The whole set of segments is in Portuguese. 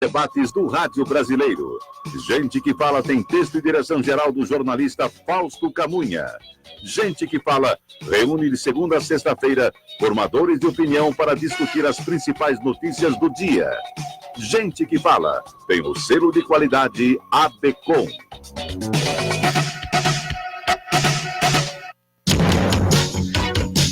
Debates do Rádio Brasileiro. Gente que Fala tem texto e direção geral do jornalista Fausto Camunha. Gente que Fala reúne de segunda a sexta-feira formadores de opinião para discutir as principais notícias do dia. Gente que Fala tem o selo de qualidade ABCOM.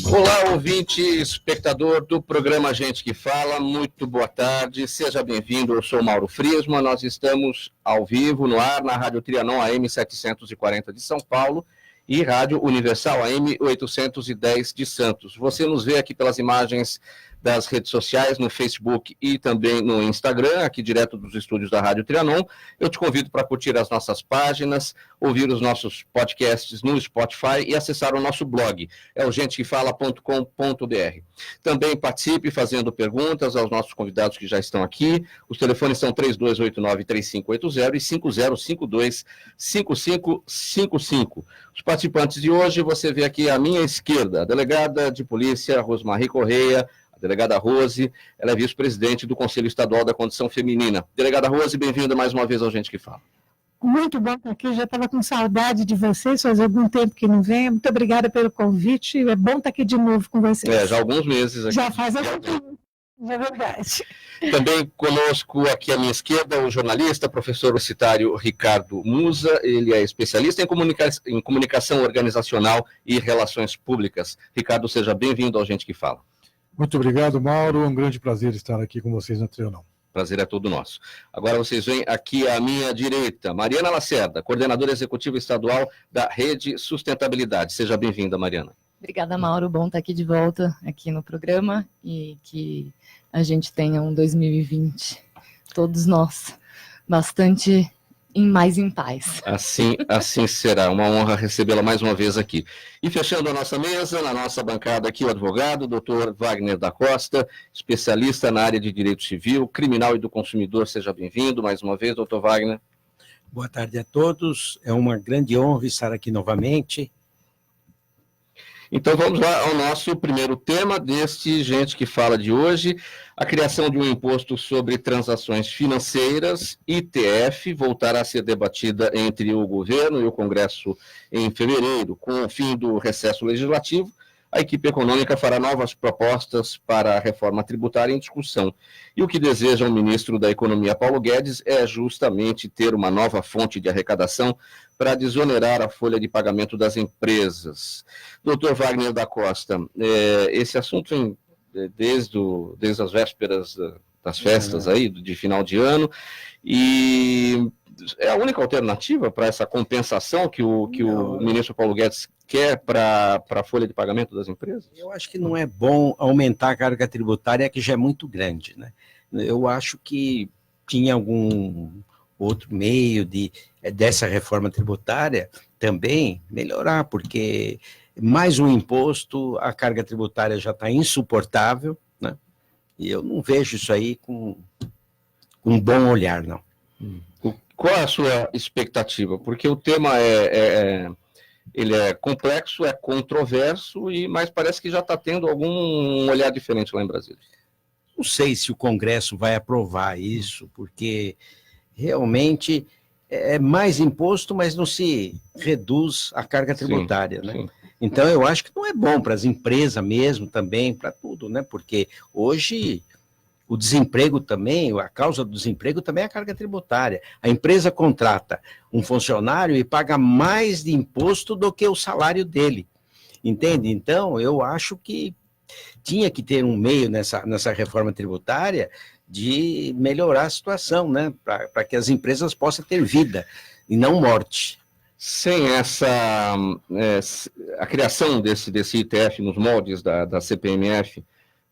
Olá, ouvinte, espectador do programa Gente que Fala, muito boa tarde, seja bem-vindo, eu sou Mauro Friesman, nós estamos ao vivo no ar na Rádio Trianon AM 740 de São Paulo e Rádio Universal AM 810 de Santos. Você nos vê aqui pelas imagens das redes sociais, no Facebook e também no Instagram, aqui direto dos estúdios da Rádio Trianon. Eu te convido para curtir as nossas páginas, ouvir os nossos podcasts no Spotify e acessar o nosso blog, é o gentequefala.com.br. Também participe fazendo perguntas aos nossos convidados que já estão aqui. Os telefones são 3289-3580 e 5052-5555. Os participantes de hoje, você vê aqui à minha esquerda, a delegada de polícia Rosmary Correia, a delegada Rose, ela é vice-presidente do Conselho Estadual da Condição Feminina. Delegada Rose, bem-vinda mais uma vez ao Gente que Fala. Muito bom estar aqui, já estava com saudade de vocês, faz algum tempo que não venho. Muito obrigada pelo convite, é bom estar aqui de novo com vocês. Já há alguns meses aqui. Já faz algum tempo, é verdade. Também conosco aqui à minha esquerda o jornalista, professor universitário Ricardo Musa, ele é especialista em comunicação organizacional e relações públicas. Ricardo, seja bem-vindo ao Gente que Fala. Muito obrigado, Mauro. É um grande prazer estar aqui com vocês na Trianon. Prazer é todo nosso. Agora vocês veem aqui à minha direita, Mariana Lacerda, coordenadora executiva estadual da Rede Sustentabilidade. Seja bem-vinda, Mariana. Obrigada, Mauro. Bom estar aqui de volta aqui no programa e que a gente tenha um 2020, todos nós, bastante mais em paz. Assim será. Uma honra recebê-la mais uma vez aqui. E fechando a nossa mesa, na nossa bancada aqui, o advogado, doutor Wagner da Costa, especialista na área de direito civil, criminal e do consumidor. Seja bem-vindo mais uma vez, doutor Wagner. Boa tarde a todos. É uma grande honra estar aqui novamente. Então vamos lá ao nosso primeiro tema deste Gente que Fala de hoje, a criação de um imposto sobre transações financeiras, ITF, voltará a ser debatida entre o governo e o Congresso em fevereiro. Com o fim do recesso legislativo, a equipe econômica fará novas propostas para a reforma tributária em discussão. E o que deseja o ministro da Economia, Paulo Guedes, é justamente ter uma nova fonte de arrecadação para desonerar a folha de pagamento das empresas. Doutor Wagner da Costa, esse assunto vem desde as vésperas das festas aí, de final de ano, e é a única alternativa para essa compensação que o ministro Paulo Guedes quer para a folha de pagamento das empresas? Eu acho que não é bom aumentar a carga tributária, que já é muito grande, né? Eu acho que tinha algum outro meio dessa reforma tributária também melhorar, porque mais um imposto, a carga tributária já está insuportável, né? E eu não vejo isso aí com um bom olhar, não. Qual é a sua expectativa? Porque o tema ele é complexo, é controverso, mas parece que já está tendo algum olhar diferente lá em Brasília. Não sei se o Congresso vai aprovar isso, porque realmente é mais imposto, mas não se reduz a carga tributária, né? Sim. Então eu acho que não é bom para as empresas mesmo, também, para tudo, né? Porque hoje o desemprego também, a causa do desemprego também é a carga tributária. A empresa contrata um funcionário e paga mais de imposto do que o salário dele, entende? Então, eu acho que tinha que ter um meio nessa reforma tributária de melhorar a situação, né? Para que as empresas possam ter vida e não morte. Sem a criação desse ITF nos moldes da CPMF,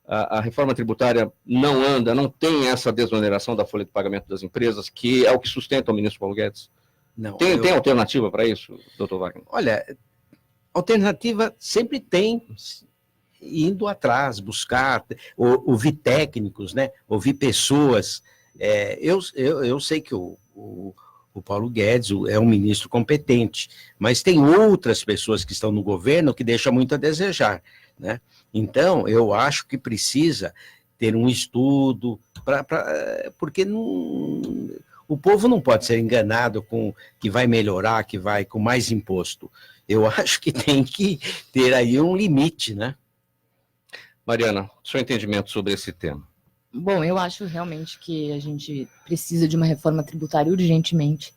a reforma tributária não tem essa desoneração da folha de pagamento das empresas, que é o que sustenta o ministro Paulo Guedes? Não. Tem alternativa para isso, doutor Wagner? Olha, alternativa sempre tem, indo atrás, buscar, ouvir técnicos, né? Ouvir pessoas. Eu sei que o Paulo Guedes é um ministro competente, mas tem outras pessoas que estão no governo que deixam muito a desejar, né? Então, eu acho que precisa ter um estudo, porque o povo não pode ser enganado com que vai melhorar, que vai com mais imposto. Eu acho que tem que ter aí um limite, né? Mariana, seu entendimento sobre esse tema? Bom, eu acho realmente que a gente precisa de uma reforma tributária urgentemente.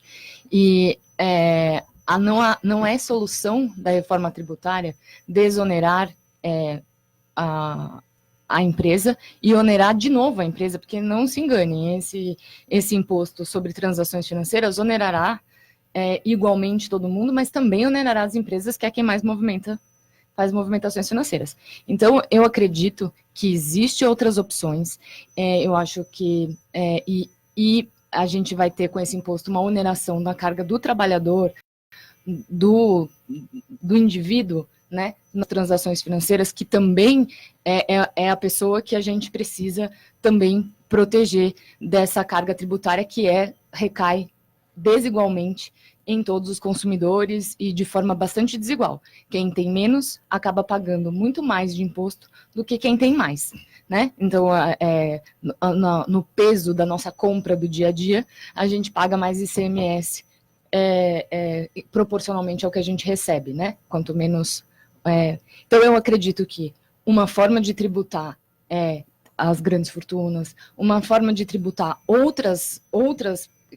E não é solução da reforma tributária desonerar a empresa e onerar de novo a empresa, porque não se enganem, esse imposto sobre transações financeiras onerará igualmente todo mundo, mas também onerará as empresas, que é quem mais faz movimentações financeiras. Então, eu acredito que existem outras opções, eu acho que e a gente vai ter com esse imposto uma oneração da carga do trabalhador, do indivíduo, né, nas transações financeiras, que também é a pessoa que a gente precisa também proteger dessa carga tributária que recai desigualmente em todos os consumidores e de forma bastante desigual. Quem tem menos acaba pagando muito mais de imposto do que quem tem mais, né? Então, no peso da nossa compra do dia a dia, a gente paga mais ICMS proporcionalmente ao que a gente recebe, né? Quanto menos... Então, eu acredito que uma forma de tributar as grandes fortunas, uma forma de tributar outras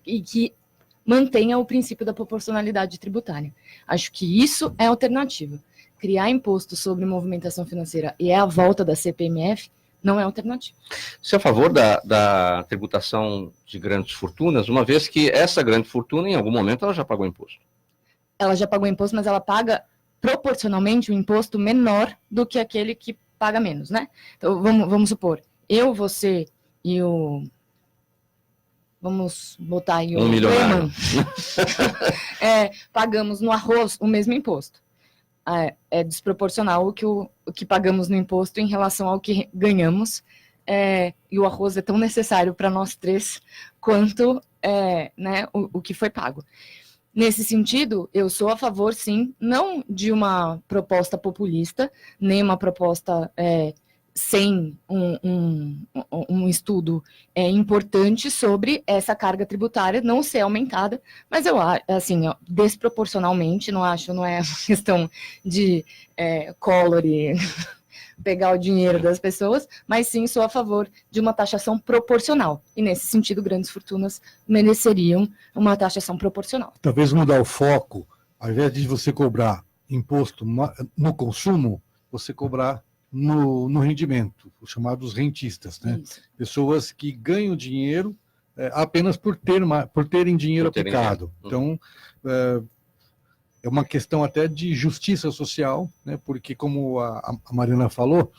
e que mantenha o princípio da proporcionalidade tributária. Acho que isso é a alternativa. Criar imposto sobre movimentação financeira e a volta da CPMF não é alternativa. Você é a favor da tributação de grandes fortunas, uma vez que essa grande fortuna, em algum momento, ela já pagou imposto? Ela já pagou imposto, mas ela paga proporcionalmente um imposto menor do que aquele que paga menos, né? Então, vamos supor, eu, você e o... Vamos botar aí um milionário. Pagamos no arroz o mesmo imposto. É desproporcional o que pagamos no imposto em relação ao que ganhamos. E o arroz é tão necessário para nós três quanto né, o que foi pago. Nesse sentido, eu sou a favor, sim, não de uma proposta populista, nem uma proposta sem um estudo importante sobre essa carga tributária não ser aumentada, mas eu acho, assim, desproporcionalmente, não é uma questão de Collor e pegar o dinheiro das pessoas, mas sim sou a favor de uma taxação proporcional. E nesse sentido, grandes fortunas mereceriam uma taxação proporcional. Talvez mudar o foco, ao invés de você cobrar imposto no consumo, você cobrar no rendimento, os chamados rentistas, né? Isso. Pessoas que ganham dinheiro apenas por terem dinheiro aplicado. Então, é uma questão até de justiça social, né? Porque, como a Mariana falou,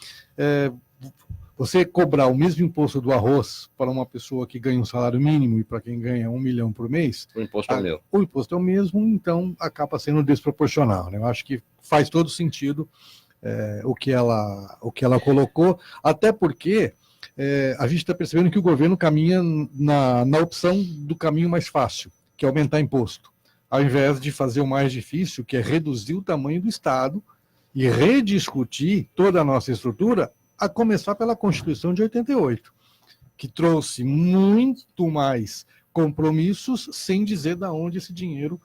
você cobrar o mesmo imposto do arroz para uma pessoa que ganha um salário mínimo e para quem ganha 1 milhão por mês, o imposto é o mesmo. O imposto é o mesmo, então acaba sendo desproporcional, né? Eu acho que faz todo sentido o que ela colocou, até porque a gente está percebendo que o governo caminha na opção do caminho mais fácil, que é aumentar imposto, ao invés de fazer o mais difícil, que é reduzir o tamanho do Estado e rediscutir toda a nossa estrutura, a começar pela Constituição de 88, que trouxe muito mais compromissos sem dizer de onde esse dinheiro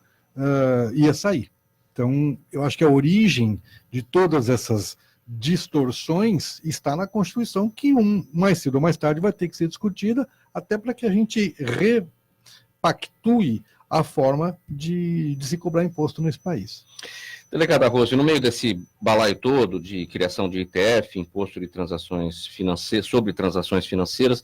ia sair. Então, eu acho que a origem de todas essas distorções está na Constituição, que mais cedo ou mais tarde vai ter que ser discutida, até para que a gente repactue a forma de se cobrar imposto nesse país. Delegada Rose, no meio desse balaio todo de criação de ITF, Imposto de Transações Financeiras, sobre transações financeiras,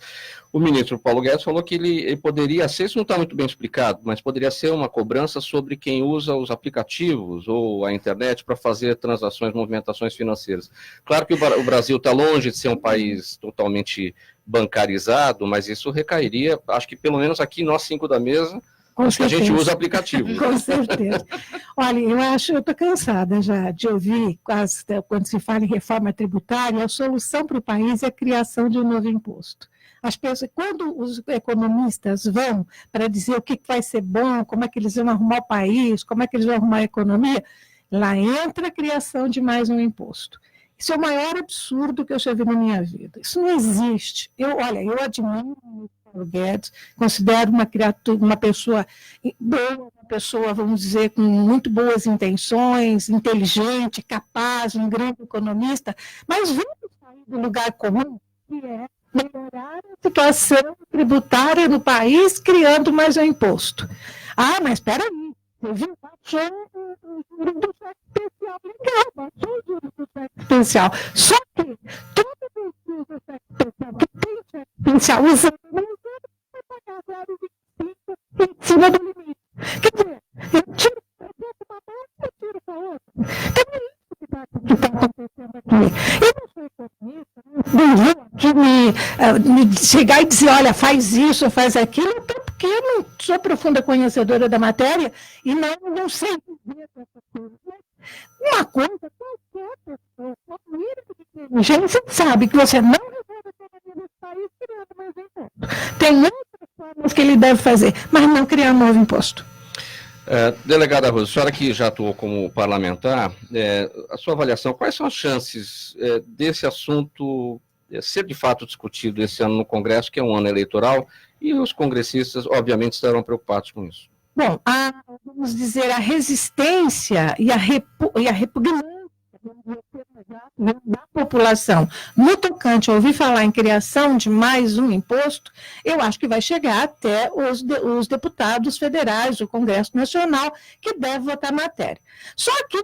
o ministro Paulo Guedes falou que ele poderia ser, isso não está muito bem explicado, mas poderia ser uma cobrança sobre quem usa os aplicativos ou a internet para fazer transações, movimentações financeiras. Claro que o Brasil está longe de ser um país totalmente bancarizado, mas isso recairia, acho que pelo menos aqui nós 5 da mesa, acho que a gente usa aplicativo. Com certeza. Olha, eu estou cansada já de ouvir, quando se fala em reforma tributária, a solução para o país é a criação de um novo imposto. As pessoas, quando os economistas vão para dizer o que vai ser bom, como é que eles vão arrumar o país, como é que eles vão arrumar a economia, lá entra a criação de mais um imposto. Isso é o maior absurdo que eu já vi na minha vida. Isso não existe. Eu admiro o Paulo Guedes, considero uma pessoa boa, uma pessoa, vamos dizer, com muito boas intenções, inteligente, capaz, um grande economista, mas vamos sair do lugar comum, que é melhorar a situação tributária no país, criando mais um imposto. Ah, mas espera aí, você viu? Baixou o juro do cheque especial. Legal, baixou o juro do cheque especial. Só que todo o do cheque especial que tem cheque especial usando o meu juro, vai pagar 0,25 em cima do limite. Quer dizer, eu tiro uma mão, eu tiro para outra. Então é isso que está acontecendo aqui. Eu não sou economista, não vou aqui me chegar e dizer, olha, faz isso, faz aquilo, até porque eu não sou profunda conhecedora da matéria e não sei dizer essas coisas. Uma coisa, qualquer pessoa, com o mínimo de inteligência, sabe que você não resolve a economia desse país criando mais imposto. Tem outras formas que ele deve fazer, mas não criar um novo imposto. Delegada Rosa, a senhora que já atuou como parlamentar, a sua avaliação, quais são as chances desse assunto ser de fato discutido esse ano no Congresso, que é um ano eleitoral, e os congressistas, obviamente, estarão preocupados com isso? Bom, vamos dizer, a resistência e a repugnância da população no tocante a ouvir falar em criação de mais um imposto, eu acho que vai chegar até os deputados federais, o Congresso Nacional, que deve votar a matéria. Só que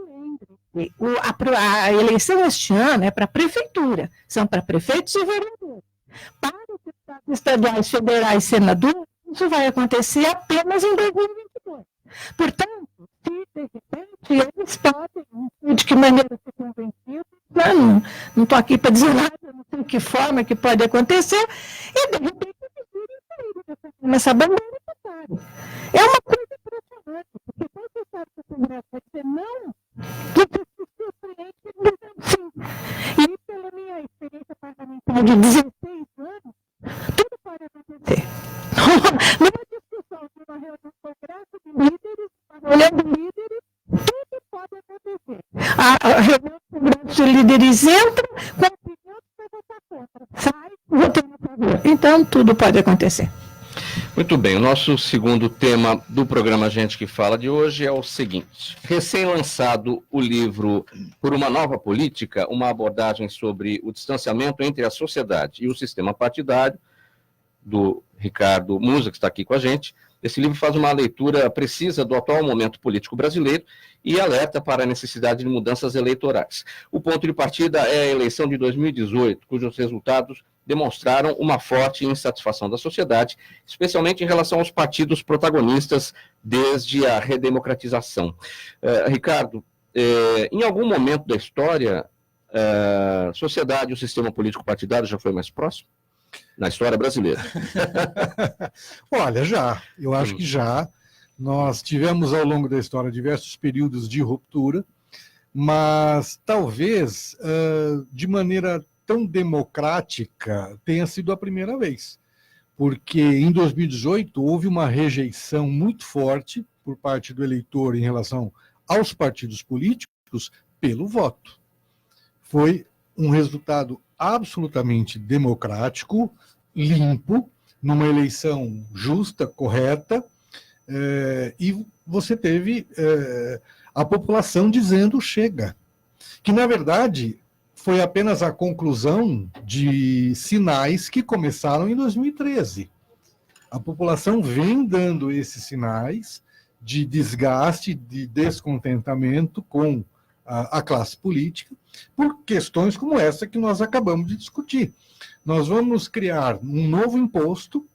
a eleição este ano é para a prefeitura, são para prefeitos e vereadores. Para os deputados estaduais, federais e senadores, isso vai acontecer apenas em 2022. Portanto, se de repente eles podem, de que maneira ser convencidos, não estou aqui para dizer nada, não sei de que forma que pode acontecer, e de repente eles viram essa bandeira e votarem. É uma coisa impressionante, porque quando você sabe que o Congresso vai dizer não, você se surpreende dizendo sim. E pela minha experiência parlamentar de 16 anos, tudo pode acontecer. Numa discussão de uma reunião do Congresso de líderes, olhando líderes, tudo pode acontecer. A reunião do Congresso de líderes entra com a opinião que vai votar contra. Sai votando a favor. Então, tudo pode acontecer. Muito bem, o nosso segundo tema do programa Gente que Fala de hoje é o seguinte: recém-lançado o livro Por uma Nova Política, uma abordagem sobre o distanciamento entre a sociedade e o sistema partidário, do Ricardo Musa, que está aqui com a gente. Esse livro faz uma leitura precisa do atual momento político brasileiro e alerta para a necessidade de mudanças eleitorais. O ponto de partida é a eleição de 2018, cujos resultados demonstraram uma forte insatisfação da sociedade, especialmente em relação aos partidos protagonistas desde a redemocratização. Ricardo, em algum momento da história, a sociedade e o sistema político partidário já foi mais próximo? Na história brasileira. Olha, eu acho que já. Nós tivemos ao longo da história diversos períodos de ruptura, mas talvez de maneira tão democrática tenha sido a primeira vez, porque em 2018 houve uma rejeição muito forte por parte do eleitor em relação aos partidos políticos pelo voto. Foi um resultado absolutamente democrático, limpo, numa eleição justa, correta, e você teve a população dizendo chega, que na verdade foi apenas a conclusão de sinais que começaram em 2013. A população vem dando esses sinais de desgaste, de descontentamento com a classe política, por questões como essa que nós acabamos de discutir. Nós vamos criar um novo imposto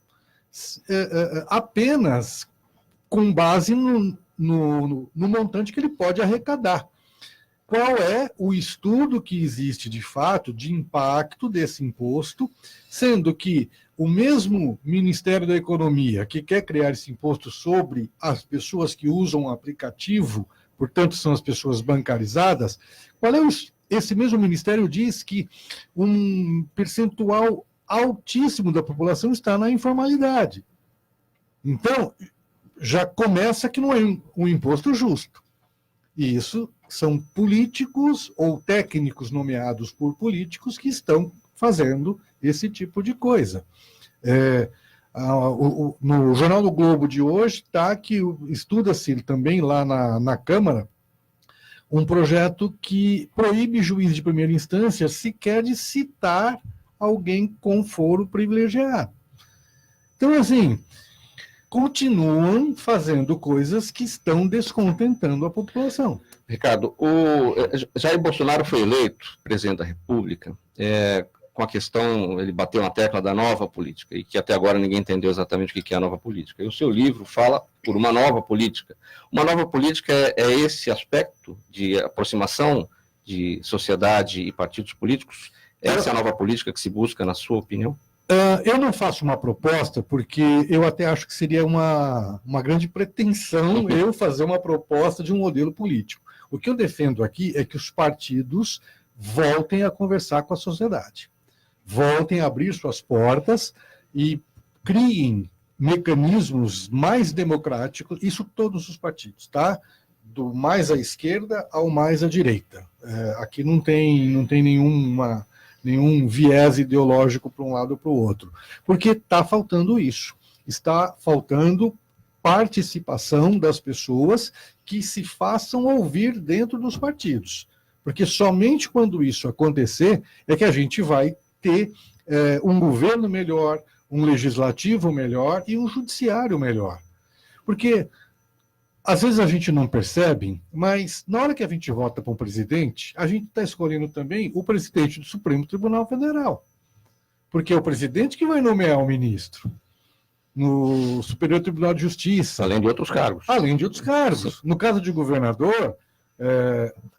apenas com base no montante que ele pode arrecadar. Qual é o estudo que existe de fato de impacto desse imposto, sendo que o mesmo Ministério da Economia que quer criar esse imposto sobre as pessoas que usam o aplicativo, portanto são as pessoas bancarizadas, esse mesmo Ministério diz que um percentual altíssimo da população está na informalidade. Então, já começa que não é um imposto justo. E isso são políticos ou técnicos nomeados por políticos que estão fazendo esse tipo de coisa. No Jornal do Globo de hoje está que estuda-se também lá na Câmara um projeto que proíbe juiz de primeira instância sequer de citar alguém com foro privilegiado. Então, assim, continuam fazendo coisas que estão descontentando a população. Ricardo, o Jair Bolsonaro foi eleito presidente da República com a questão, ele bateu na tecla da nova política, e que até agora ninguém entendeu exatamente o que é a nova política. E o seu livro fala por uma nova política. Uma nova política é esse aspecto de aproximação de sociedade e partidos políticos? Essa é a nova política que se busca, na sua opinião? Eu não faço uma proposta, porque eu até acho que seria uma grande pretensão eu fazer uma proposta de um modelo político. O que eu defendo aqui é que os partidos voltem a conversar com a sociedade, voltem a abrir suas portas e criem mecanismos mais democráticos, isso todos os partidos, tá? Do mais à esquerda ao mais à direita. Aqui não tem nenhum viés ideológico para um lado ou para o outro, porque está faltando isso, está faltando participação das pessoas que se façam ouvir dentro dos partidos, porque somente quando isso acontecer é que a gente vai ter um governo melhor, um legislativo melhor e um judiciário melhor, porque às vezes a gente não percebe, mas na hora que a gente vota para um presidente, a gente está escolhendo também o presidente do Supremo Tribunal Federal. Porque é o presidente que vai nomear o ministro no Superior Tribunal de Justiça. Além de outros cargos. Além de outros cargos. No caso de governador,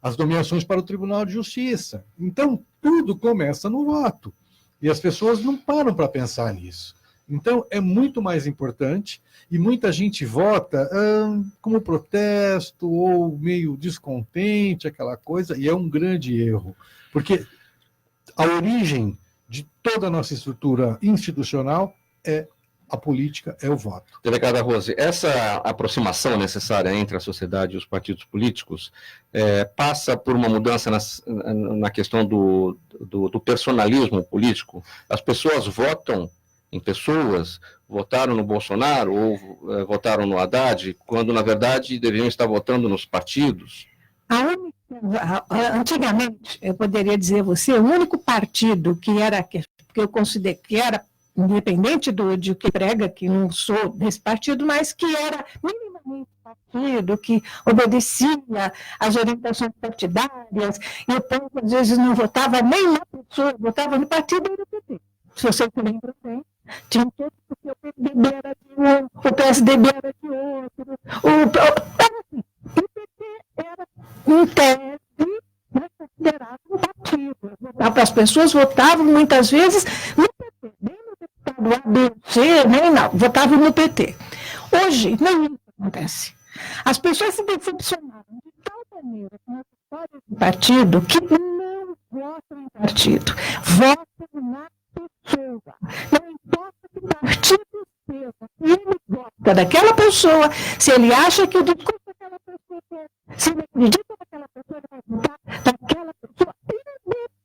as nomeações para o Tribunal de Justiça. Então, tudo começa no voto. E as pessoas não param para pensar nisso. Então, é muito mais importante, e muita gente vota como protesto ou meio descontente, aquela coisa, e é um grande erro, porque a origem de toda a nossa estrutura institucional é a política, é o voto. Delegada Rose, essa aproximação necessária entre a sociedade e os partidos políticos passa por uma mudança na questão do personalismo político? As pessoas votam em pessoas, votaram no Bolsonaro ou votaram no Haddad, quando, na verdade, deveriam estar votando nos partidos? Antigamente, eu poderia dizer a você, o único partido que eu considero que era independente de que prega, que não sou desse partido, mas que era minimamente partido, que obedecia às orientações partidárias, e o povo, às vezes, não votava nem na pessoa, votava no partido e no PT. Se você se lembra bem, tinha todos, porque o PMDB era de um, o PSDB era de outro, o PT era, em tese, considerado um partido. As pessoas votavam, muitas vezes, no PT, nem no deputado A, B, C, nem não, votavam no PT. Hoje, nem isso acontece. As pessoas se decepcionaram de tal maneira com a história do partido que não votam em partido, votam na pessoa. Não importa que partido seja, se ele gosta daquela pessoa, se ele acha que o discurso daquela pessoa é, se ele acredita naquela pessoa, ele vai votar naquela pessoa,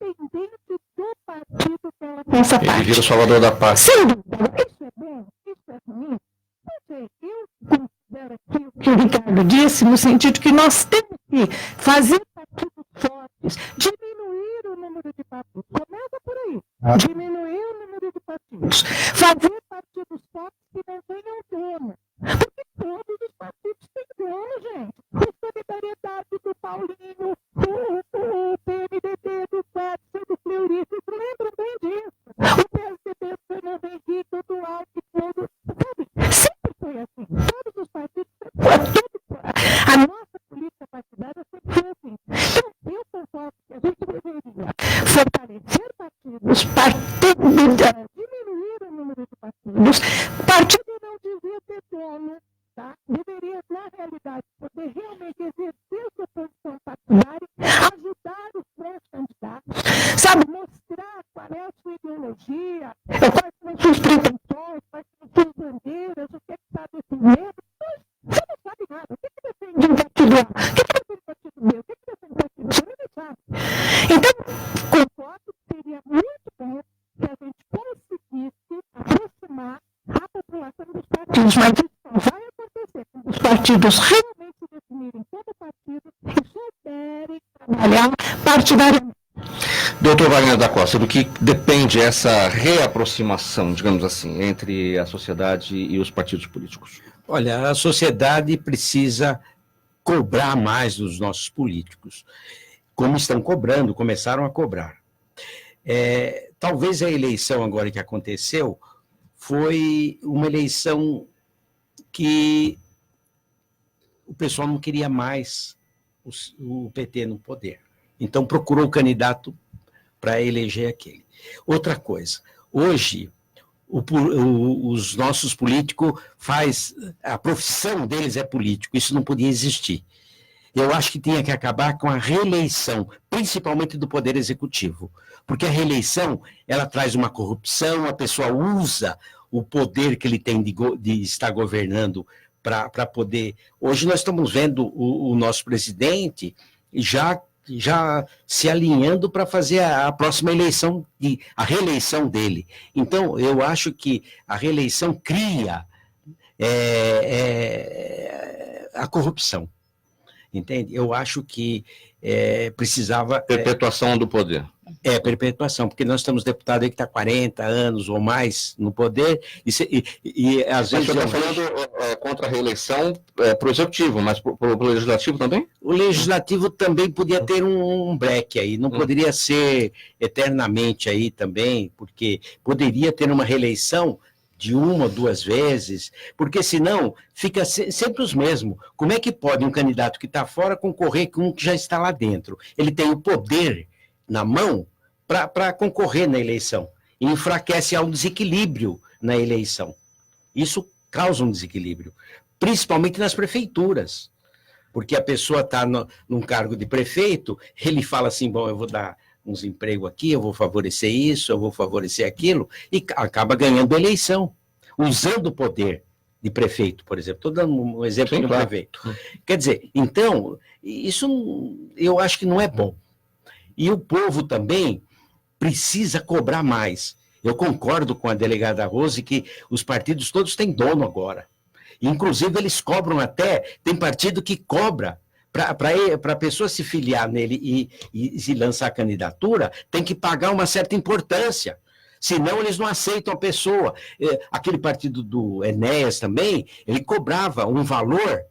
independente do partido que ela pensa parte. Ele vira o salvador da paz. Sem dúvida. Isso é bom? Isso é ruim? Não sei. Eu considero aqui o que o Ricardo disse, no sentido que nós temos que fazer partidos fortes, diminuir o número de partidos. Começa por aí. Diminuir o número de partidos. Fazer partidos fortes que não tenham dono. Porque todos os partidos têm dono, gente. O Solidariedade do Paulinho, o PMDB do Edson, do Fleury, vocês lembram bem disso. O PSDB do Fernando Henrique, do Alckmin, sabe? Sempre foi assim. Todos os partidos, a nossa política partidária sempre foi assim. Então, eu concordo que a gente deveria fortalecer partidos, diminuir o número de partidos. O partido não devia ter dono, tá? Deveria, na realidade, poder realmente exercer sua posição partidária, ajudar os pré-candidatos, sabe? Mostrar qual é a sua ideologia, quais são as suas pretensões, quais são as suas bandeiras, o que está defendendo. Você não sabe nada. O que defende um partido A? O que defende o partido B? O que defende partidos realmente definirem cada partido e souberem trabalhar partidariamente. Doutor Wagner da Costa, do que depende essa reaproximação, digamos assim, entre a sociedade e os partidos políticos? Olha, a sociedade precisa cobrar mais dos nossos políticos, como estão cobrando, começaram a cobrar. Talvez a eleição agora que aconteceu foi uma eleição que o pessoal não queria mais o PT no poder. Então procurou o candidato para eleger aquele. Outra coisa, hoje os nossos políticos a profissão deles é político, isso não podia existir. Eu acho que tinha que acabar com a reeleição, principalmente do Poder Executivo, porque a reeleição, ela traz uma corrupção, a pessoa usa o poder que ele tem de estar governando para poder... Hoje nós estamos vendo o nosso presidente já se alinhando para fazer a próxima eleição, a reeleição dele. Então, eu acho que a reeleição cria a corrupção. Entende? Eu acho que precisava... Perpetuação do poder. Perpetuação, porque nós temos deputado aí que está 40 anos ou mais no poder, e às vezes... Mas você está falando contra a reeleição para o Executivo, mas para o Legislativo também? O Legislativo também podia ter um break aí, não poderia ser eternamente aí também, porque poderia ter uma reeleição de 1 ou 2 vezes, porque senão fica sempre os mesmos. Como é que pode um candidato que está fora concorrer com um que já está lá dentro? Ele tem o poder na mão para concorrer na eleição. E enfraquece um desequilíbrio na eleição. Isso causa um desequilíbrio, principalmente nas prefeituras. Porque a pessoa está num cargo de prefeito, ele fala assim, bom, eu vou dar uns empregos aqui, eu vou favorecer isso, eu vou favorecer aquilo, e acaba ganhando a eleição, usando o poder de prefeito, por exemplo. Estou dando um exemplo do prefeito. Quer dizer, então, isso eu acho que não é bom. E o povo também precisa cobrar mais. Eu concordo com a delegada Rose que os partidos todos têm dono agora. Inclusive, eles cobram até, tem partido que cobra, para a pessoa se filiar nele e se lançar a candidatura, tem que pagar uma certa importância. Senão, eles não aceitam a pessoa. Aquele partido do Enéas também, ele cobrava um valor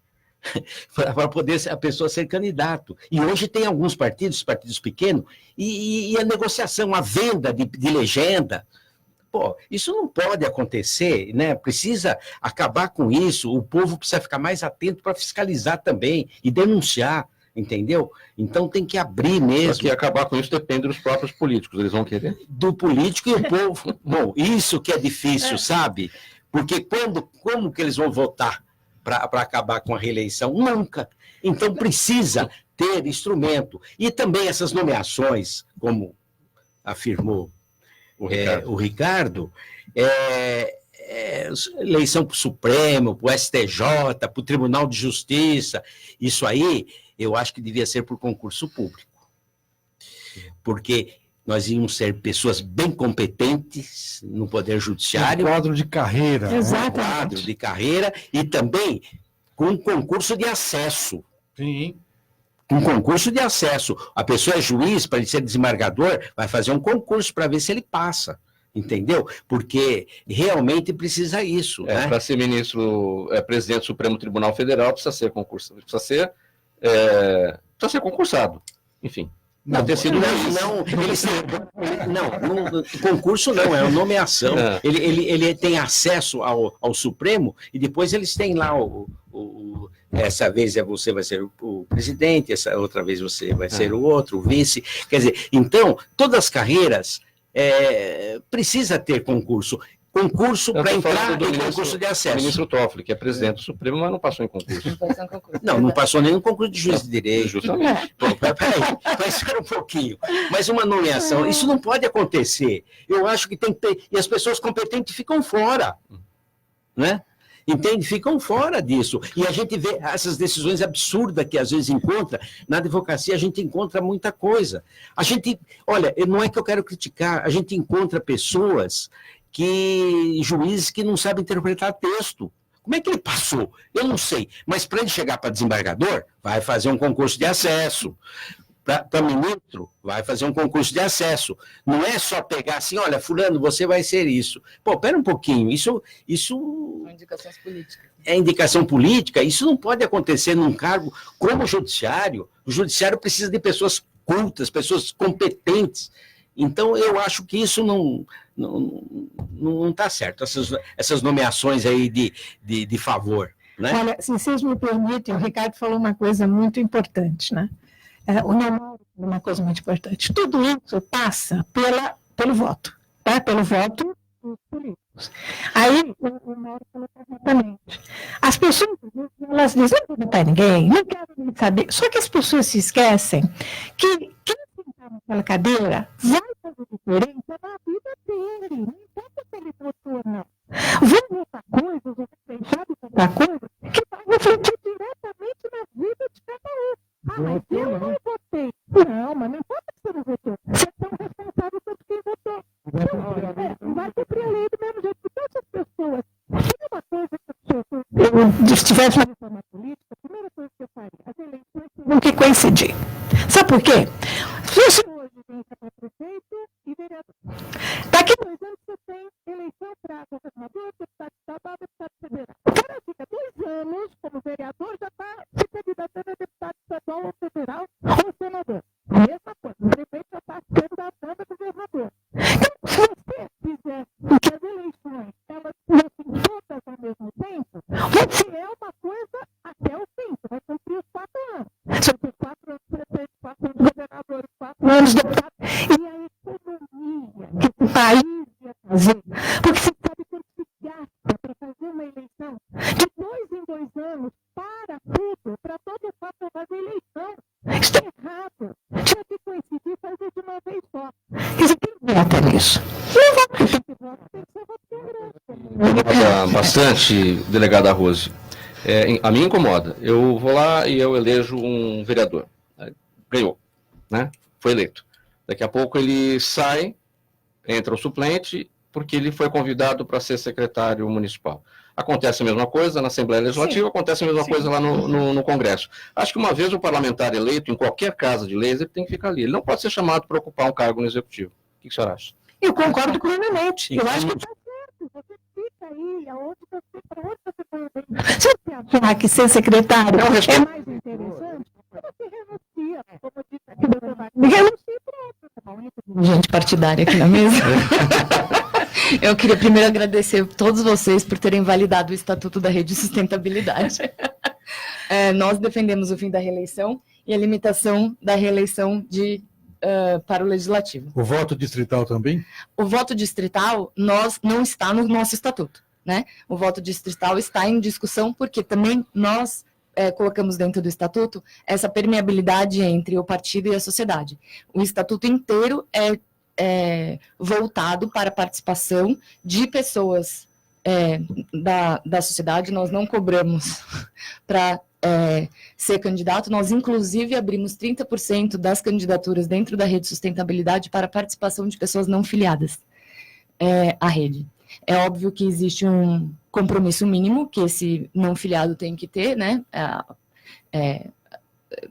para poder a pessoa ser candidato. E hoje tem alguns partidos pequenos, e a negociação, a venda de legenda. Pô, isso não pode acontecer, né? Precisa acabar com isso, o povo precisa ficar mais atento para fiscalizar também e denunciar, entendeu? Então tem que abrir mesmo. Só que acabar com isso depende dos próprios políticos, eles vão querer? Do político e o povo. Bom, isso que é difícil, sabe? Porque como que eles vão votar para acabar com a reeleição? Nunca. Então precisa ter instrumento. E também essas nomeações, como afirmou o Ricardo, eleição para o Supremo, para o STJ, para o Tribunal de Justiça, isso aí eu acho que devia ser por concurso público. Porque nós íamos ser pessoas bem competentes no Poder Judiciário. Um quadro de carreira. Exatamente. Um quadro de carreira e também com concurso de acesso. Sim. Um concurso de acesso. A pessoa é juiz, para ele ser desembargador, vai fazer um concurso para ver se ele passa. Entendeu? Porque realmente precisa isso. Né? Para ser presidente do Supremo Tribunal Federal, precisa ser concursado. Precisa ser concursado. Enfim. Não, concurso não, é uma nomeação. Ele tem acesso ao Supremo e depois eles têm lá essa vez você vai ser o presidente, essa outra vez você vai ser o outro, o vice. Quer dizer, então, todas as carreiras precisa ter concurso. Concurso para entrar no concurso de acesso. O ministro Toffoli, que é presidente do Supremo, mas não passou em concurso. Não passou nem no concurso de juiz de direito. Justamente. Peraí, espera um pouquinho. Mas uma nomeação, isso não pode acontecer. Eu acho que tem que ter... E as pessoas competentes ficam fora. Né? Entende? Ficam fora disso. E a gente vê essas decisões absurdas que às vezes encontra. Na advocacia a gente encontra muita coisa. Olha, não é que eu quero criticar, a gente encontra pessoas juízes que não sabem interpretar texto. Como é que ele passou? Eu não sei. Mas para ele chegar para desembargador, vai fazer um concurso de acesso. Para ministro, vai fazer um concurso de acesso. Não é só pegar assim, olha, fulano, você vai ser isso. Pô, pera um pouquinho, isso São indicações políticas. é indicação política, isso não pode acontecer num cargo como o judiciário. O judiciário precisa de pessoas cultas, pessoas competentes. Então, eu acho que isso não está certo, essas nomeações aí de favor. Né? Olha, se vocês me permitem, o Ricardo falou uma coisa muito importante, né? O namoro é uma coisa muito importante. Tudo isso passa pelo voto, tá? Pelo voto dos políticos. Aí, o Mauro falou corretamente. As pessoas, elas dizem, não vou votar em ninguém, não quero nem saber. Só que as pessoas se esquecem que quem sentar naquela cadeira vai fazer diferença na vida dele. Não importa se ele votou ou não. Vão votar coisas, ou deixar de votar coisas, que vai refletir diretamente na vida de cada um. Mas eu não votei. Não, mas não importa que você não votou. Você é tão responsável quanto quem votou. Vai cumprir a lei do mesmo jeito. Porque essas pessoas, se é uma coisa que eu estivesse na reforma política, a primeira coisa que eu faria, as eleições teriam que coincidir. Sabe por quê? Se hoje vem para prefeito e vereador. Daqui a 2 anos você tem eleição para governador, deputado estadual, deputado federal. O cara fica 2 anos como vereador, já está se candidatando a deputado estadual ou federal ou senador. A mesma coisa, o prefeito já está se candidatando a governador. Então, se você fizer que as eleições elas fossem todas ao mesmo tempo, você é uma coisa até o fim, você vai cumprir os 4 anos. Você tem 4 anos de prefeito, 4 anos de governador, 4 anos de deputado. E a economia que o país ia fazer, porque você sabe quanto se gasta para fazer uma eleição de 2 em 2 anos para tudo, para todo o fato de fazer eleição. Isso é errado. Tinha que coincidir e fazer de uma vez só. Quer dizer, quem vota nisso? Não vota. Quem vota tem que ser voto congresso. Bastante, delegada Rose. A mim incomoda. Eu vou lá e eu elejo um vereador. Ganhou, né? Foi eleito. Daqui a pouco ele sai, entra o suplente, porque ele foi convidado para ser secretário municipal. Acontece a mesma coisa na Assembleia Legislativa, acontece a mesma coisa lá no Congresso. Acho que uma vez o parlamentar eleito, em qualquer casa de leis, ele tem que ficar ali. Ele não pode ser chamado para ocupar um cargo no Executivo. O que o senhor acha? Eu concordo plenamente. Eu acho que está certo. Você fica aí, para onde você foi bem. Se você achar que ser secretário é mais interessante, você renuncia. Como disse aqui o doutor Wagner. Renuncia para outro. Gente partidária aqui na mesa. Eu queria primeiro agradecer a todos vocês por terem validado o Estatuto da Rede de Sustentabilidade. Nós defendemos o fim da reeleição e a limitação da reeleição para o Legislativo. O voto distrital também? O voto distrital não está no nosso Estatuto. Né? O voto distrital está em discussão porque também nós colocamos dentro do Estatuto essa permeabilidade entre o partido e a sociedade. O Estatuto inteiro é voltado para a participação de pessoas da sociedade. Nós não cobramos para ser candidato, nós inclusive abrimos 30% das candidaturas dentro da rede de sustentabilidade para a participação de pessoas não filiadas à rede. É óbvio que existe um compromisso mínimo que esse não filiado tem que ter, né,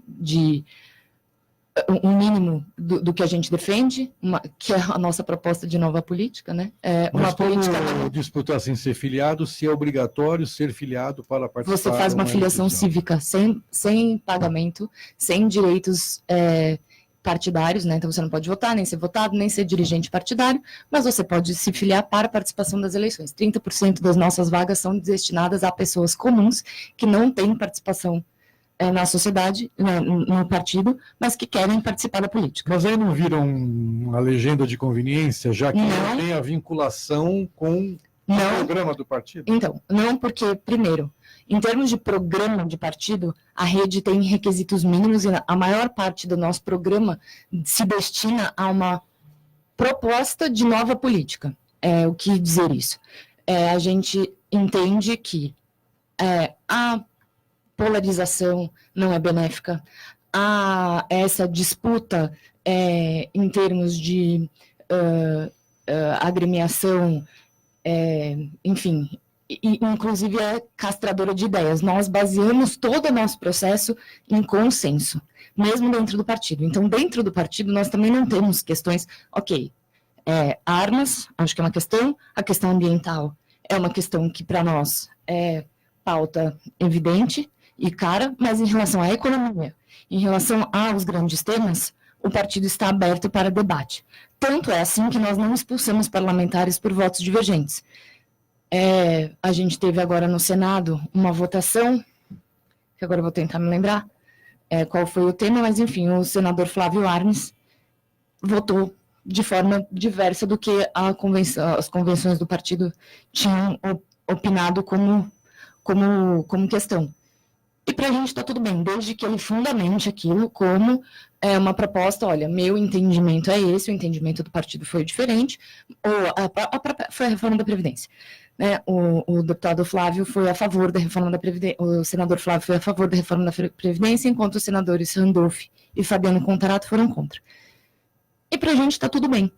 de um mínimo do que a gente defende, que é a nossa proposta de nova política, né? Mas como disputar sem ser filiado, se é obrigatório ser filiado para participar? Você faz uma filiação cívica sem pagamento, sem direitos partidários, né? Então você não pode votar, nem ser votado, nem ser dirigente partidário, mas você pode se filiar para a participação das eleições. 30% das nossas vagas são destinadas a pessoas comuns que não têm participação na sociedade, no partido, mas que querem participar da política. Mas aí não viram uma legenda de conveniência, já que não tem a vinculação com o programa do partido? Então, não, porque, primeiro, em termos de programa de partido, a rede tem requisitos mínimos e a maior parte do nosso programa se destina a uma proposta de nova política. O que dizer isso? A gente entende que a polarização não é benéfica, essa disputa em termos de agremiação, enfim, inclusive é castradora de ideias. Nós baseamos todo o nosso processo em consenso, mesmo dentro do partido. Então, dentro do partido, nós também não temos questões, armas, acho que é uma questão, a questão ambiental é uma questão que, para nós, é pauta evidente e cara, mas em relação à economia, em relação aos grandes temas, o partido está aberto para debate. Tanto é assim que nós não expulsamos parlamentares por votos divergentes. A gente teve agora no Senado uma votação, que agora eu vou tentar me lembrar qual foi o tema, mas enfim, o senador Flávio Arnes votou de forma diversa do que as convenções do partido tinham opinado como questão. E para a gente está tudo bem, desde que ele fundamente aquilo como uma proposta, olha, meu entendimento é esse, o entendimento do partido foi diferente, foi a reforma da Previdência. Né? O deputado Flávio foi a favor da reforma da Previdência, o senador Flávio foi a favor da reforma da Previdência, enquanto os senadores Randolph e Fabiano Contarato foram contra. E para a gente está tudo bem.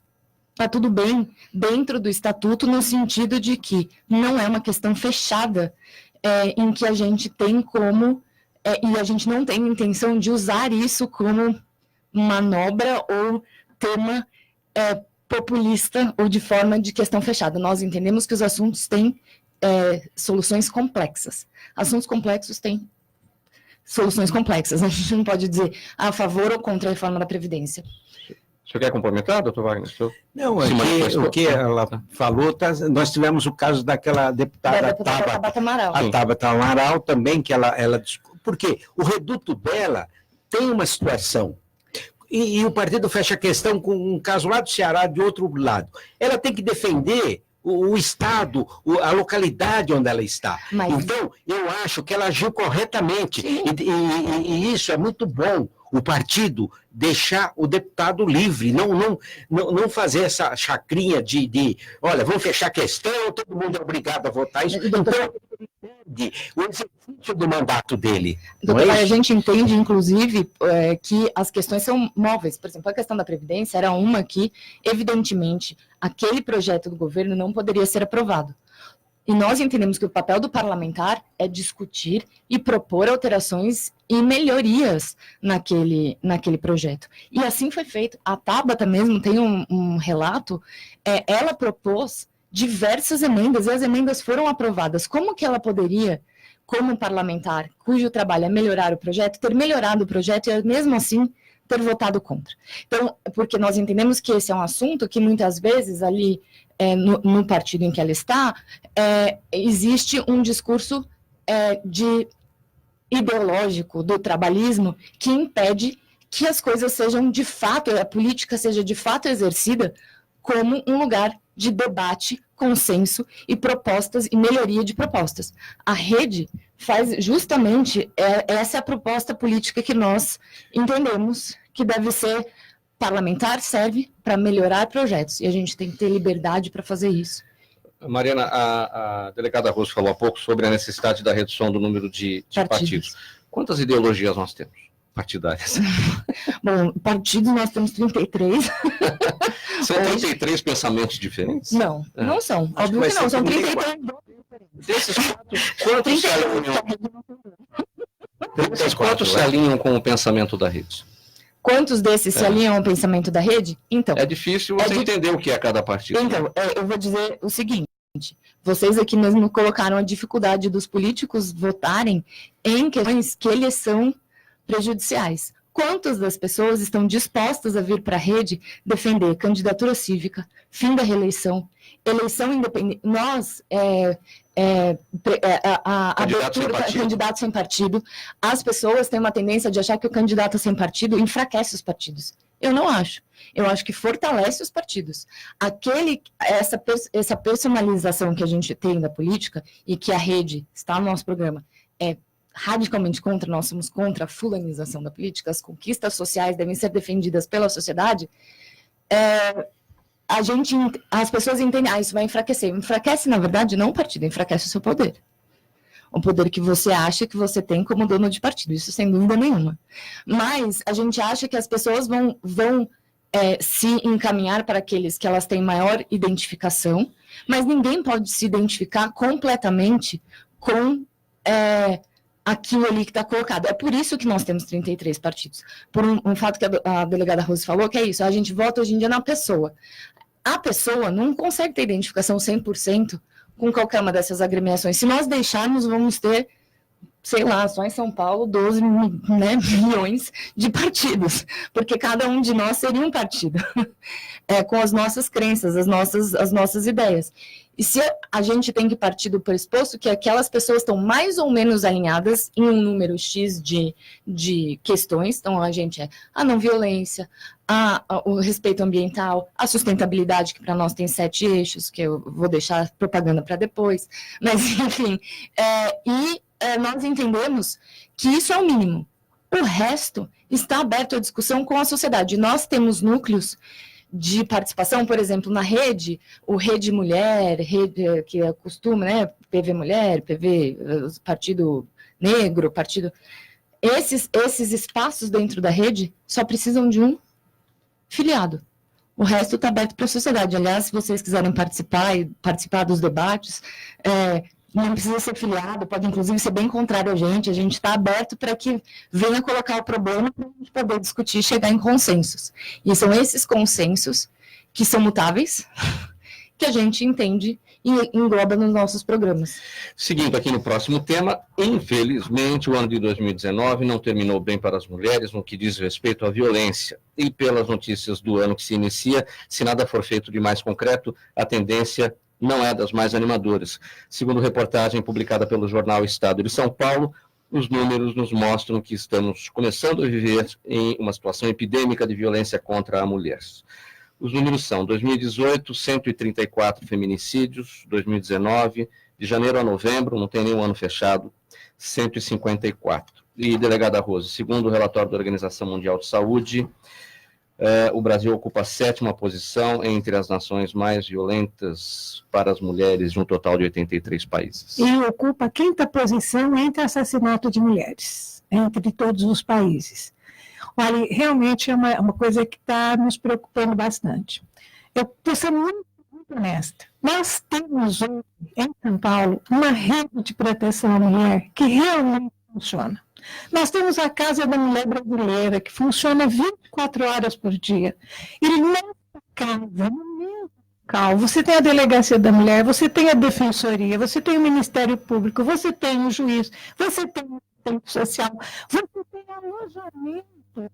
Está tudo bem dentro do estatuto, no sentido de que não é uma questão fechada, em que a gente tem como, e a gente não tem intenção de usar isso como manobra ou tema populista ou de forma de questão fechada. Nós entendemos que os assuntos têm soluções complexas. Assuntos complexos têm soluções complexas. A gente não pode dizer a favor ou contra a reforma da Previdência. O senhor quer complementar, doutor Wagner? Não, o que ela falou, nós tivemos o caso daquela deputada Tabata Amaral. A Tabata Amaral também, que ela porque o reduto dela tem uma situação, e o partido fecha a questão com um caso lá do Ceará, de outro lado. Ela tem que defender o estado, a localidade onde ela está. Então, eu acho que ela agiu corretamente, e isso é muito bom. O partido deixar o deputado livre, não fazer essa chacrinha de olha, vamos fechar a questão, todo mundo é obrigado a votar isso. Então, ele perde o exercício do mandato dele. A gente entende, inclusive, que as questões são móveis. Por exemplo, a questão da Previdência era uma que, evidentemente, aquele projeto do governo não poderia ser aprovado. E nós entendemos que o papel do parlamentar é discutir e propor alterações e melhorias naquele projeto. E assim foi feito. A Tabata mesmo tem um relato, ela propôs diversas emendas, e as emendas foram aprovadas. Como que ela poderia, como parlamentar, cujo trabalho é melhorar o projeto, ter melhorado o projeto e mesmo assim ter votado contra? Então, porque nós entendemos que esse é um assunto que muitas vezes ali no partido em que ela está, existe um discurso ideológico do trabalhismo que impede que as coisas sejam de fato, a política seja de fato exercida como um lugar de debate, consenso e propostas e melhoria de propostas. A rede faz justamente essa é a proposta política que nós entendemos que deve ser parlamentar, serve para melhorar projetos, e a gente tem que ter liberdade para fazer isso. Mariana, a delegada Rosso falou há pouco sobre a necessidade da redução do número de partidos. Quantas ideologias nós temos partidárias? Bom, partidos nós temos 33. São 33 pensamentos diferentes? Não, não são. Óbvio que não, são 33. Desses quantos se alinham com o pensamento da rede? Quantos desses se alinham ao pensamento da rede? Então, é difícil você entender o que é cada partido. Então, eu vou dizer o seguinte, vocês aqui mesmo colocaram a dificuldade dos políticos votarem em questões que eles são prejudiciais. Quantas das pessoas estão dispostas a vir para a rede defender candidatura cívica, fim da reeleição, eleição independente? Nós, a abertura para candidato sem partido, as pessoas têm uma tendência de achar que o candidato sem partido enfraquece os partidos. Eu não acho. Eu acho que fortalece os partidos. Essa personalização que a gente tem da política e que a rede está no nosso programa é radicalmente contra, nós somos contra a fulanização da política, as conquistas sociais devem ser defendidas pela sociedade, as pessoas entendem, isso vai enfraquecer. Enfraquece, na verdade, não o partido, enfraquece o seu poder. O poder que você acha que você tem como dono de partido, isso sem dúvida nenhuma. Mas a gente acha que as pessoas vão se encaminhar para aqueles que elas têm maior identificação, mas ninguém pode se identificar completamente com aquilo ali que está colocado. É por isso que nós temos 33 partidos. Por um fato que a delegada Rose falou, que é isso, a gente vota hoje em dia na pessoa. A pessoa não consegue ter identificação 100% com qualquer uma dessas agremiações. Se nós deixarmos, vamos ter, sei lá, só em São Paulo, 12 milhões de partidos, porque cada um de nós seria um partido, com as nossas crenças, as nossas ideias. E se a gente tem que partir do pressuposto que aquelas pessoas estão mais ou menos alinhadas em um número X de questões, então a gente a não violência, o respeito ambiental, a sustentabilidade, que para nós tem 7 eixos, que eu vou deixar propaganda para depois, mas enfim, nós entendemos que isso é o mínimo. O resto está aberto à discussão com a sociedade. Nós temos núcleos de participação, por exemplo, na rede, o Rede Mulher, rede que é costume, né, PV Mulher, PV Partido Negro, Partido... Esses espaços dentro da rede só precisam de um filiado. O resto está aberto para a sociedade. Aliás, se vocês quiserem participar dos debates, não precisa ser filiado, pode inclusive ser bem contrário a gente está aberto para que venha colocar o problema para a gente poder discutir e chegar em consensos. E são esses consensos que são mutáveis, que a gente entende e engloba nos nossos programas. Seguindo aqui no próximo tema, infelizmente o ano de 2019 não terminou bem para as mulheres no que diz respeito à violência. E pelas notícias do ano que se inicia, se nada for feito de mais concreto, a tendência não é das mais animadoras. Segundo reportagem publicada pelo jornal Estado de São Paulo, os números nos mostram que estamos começando a viver em uma situação epidêmica de violência contra a mulher. Os números são 2018, 134 feminicídios, 2019, de janeiro a novembro, não tem nenhum ano fechado, 154. E, delegada Rose, segundo o relatório da Organização Mundial de Saúde, o Brasil ocupa a 7ª posição entre as nações mais violentas para as mulheres, de um total de 83 países. E ocupa a 5ª posição entre assassinato de mulheres, entre todos os países. Olha, realmente é uma coisa que está nos preocupando bastante. Eu estou sendo muito honesta. Nós temos hoje, em São Paulo, uma rede de proteção à mulher que realmente funciona. Nós temos a Casa da Mulher Brasileira, que funciona 24 horas por dia. E nessa casa, no mesmo local, você tem a Delegacia da Mulher, você tem a Defensoria, você tem o Ministério Público, você tem o juiz, você tem o assistente social, você tem alojamento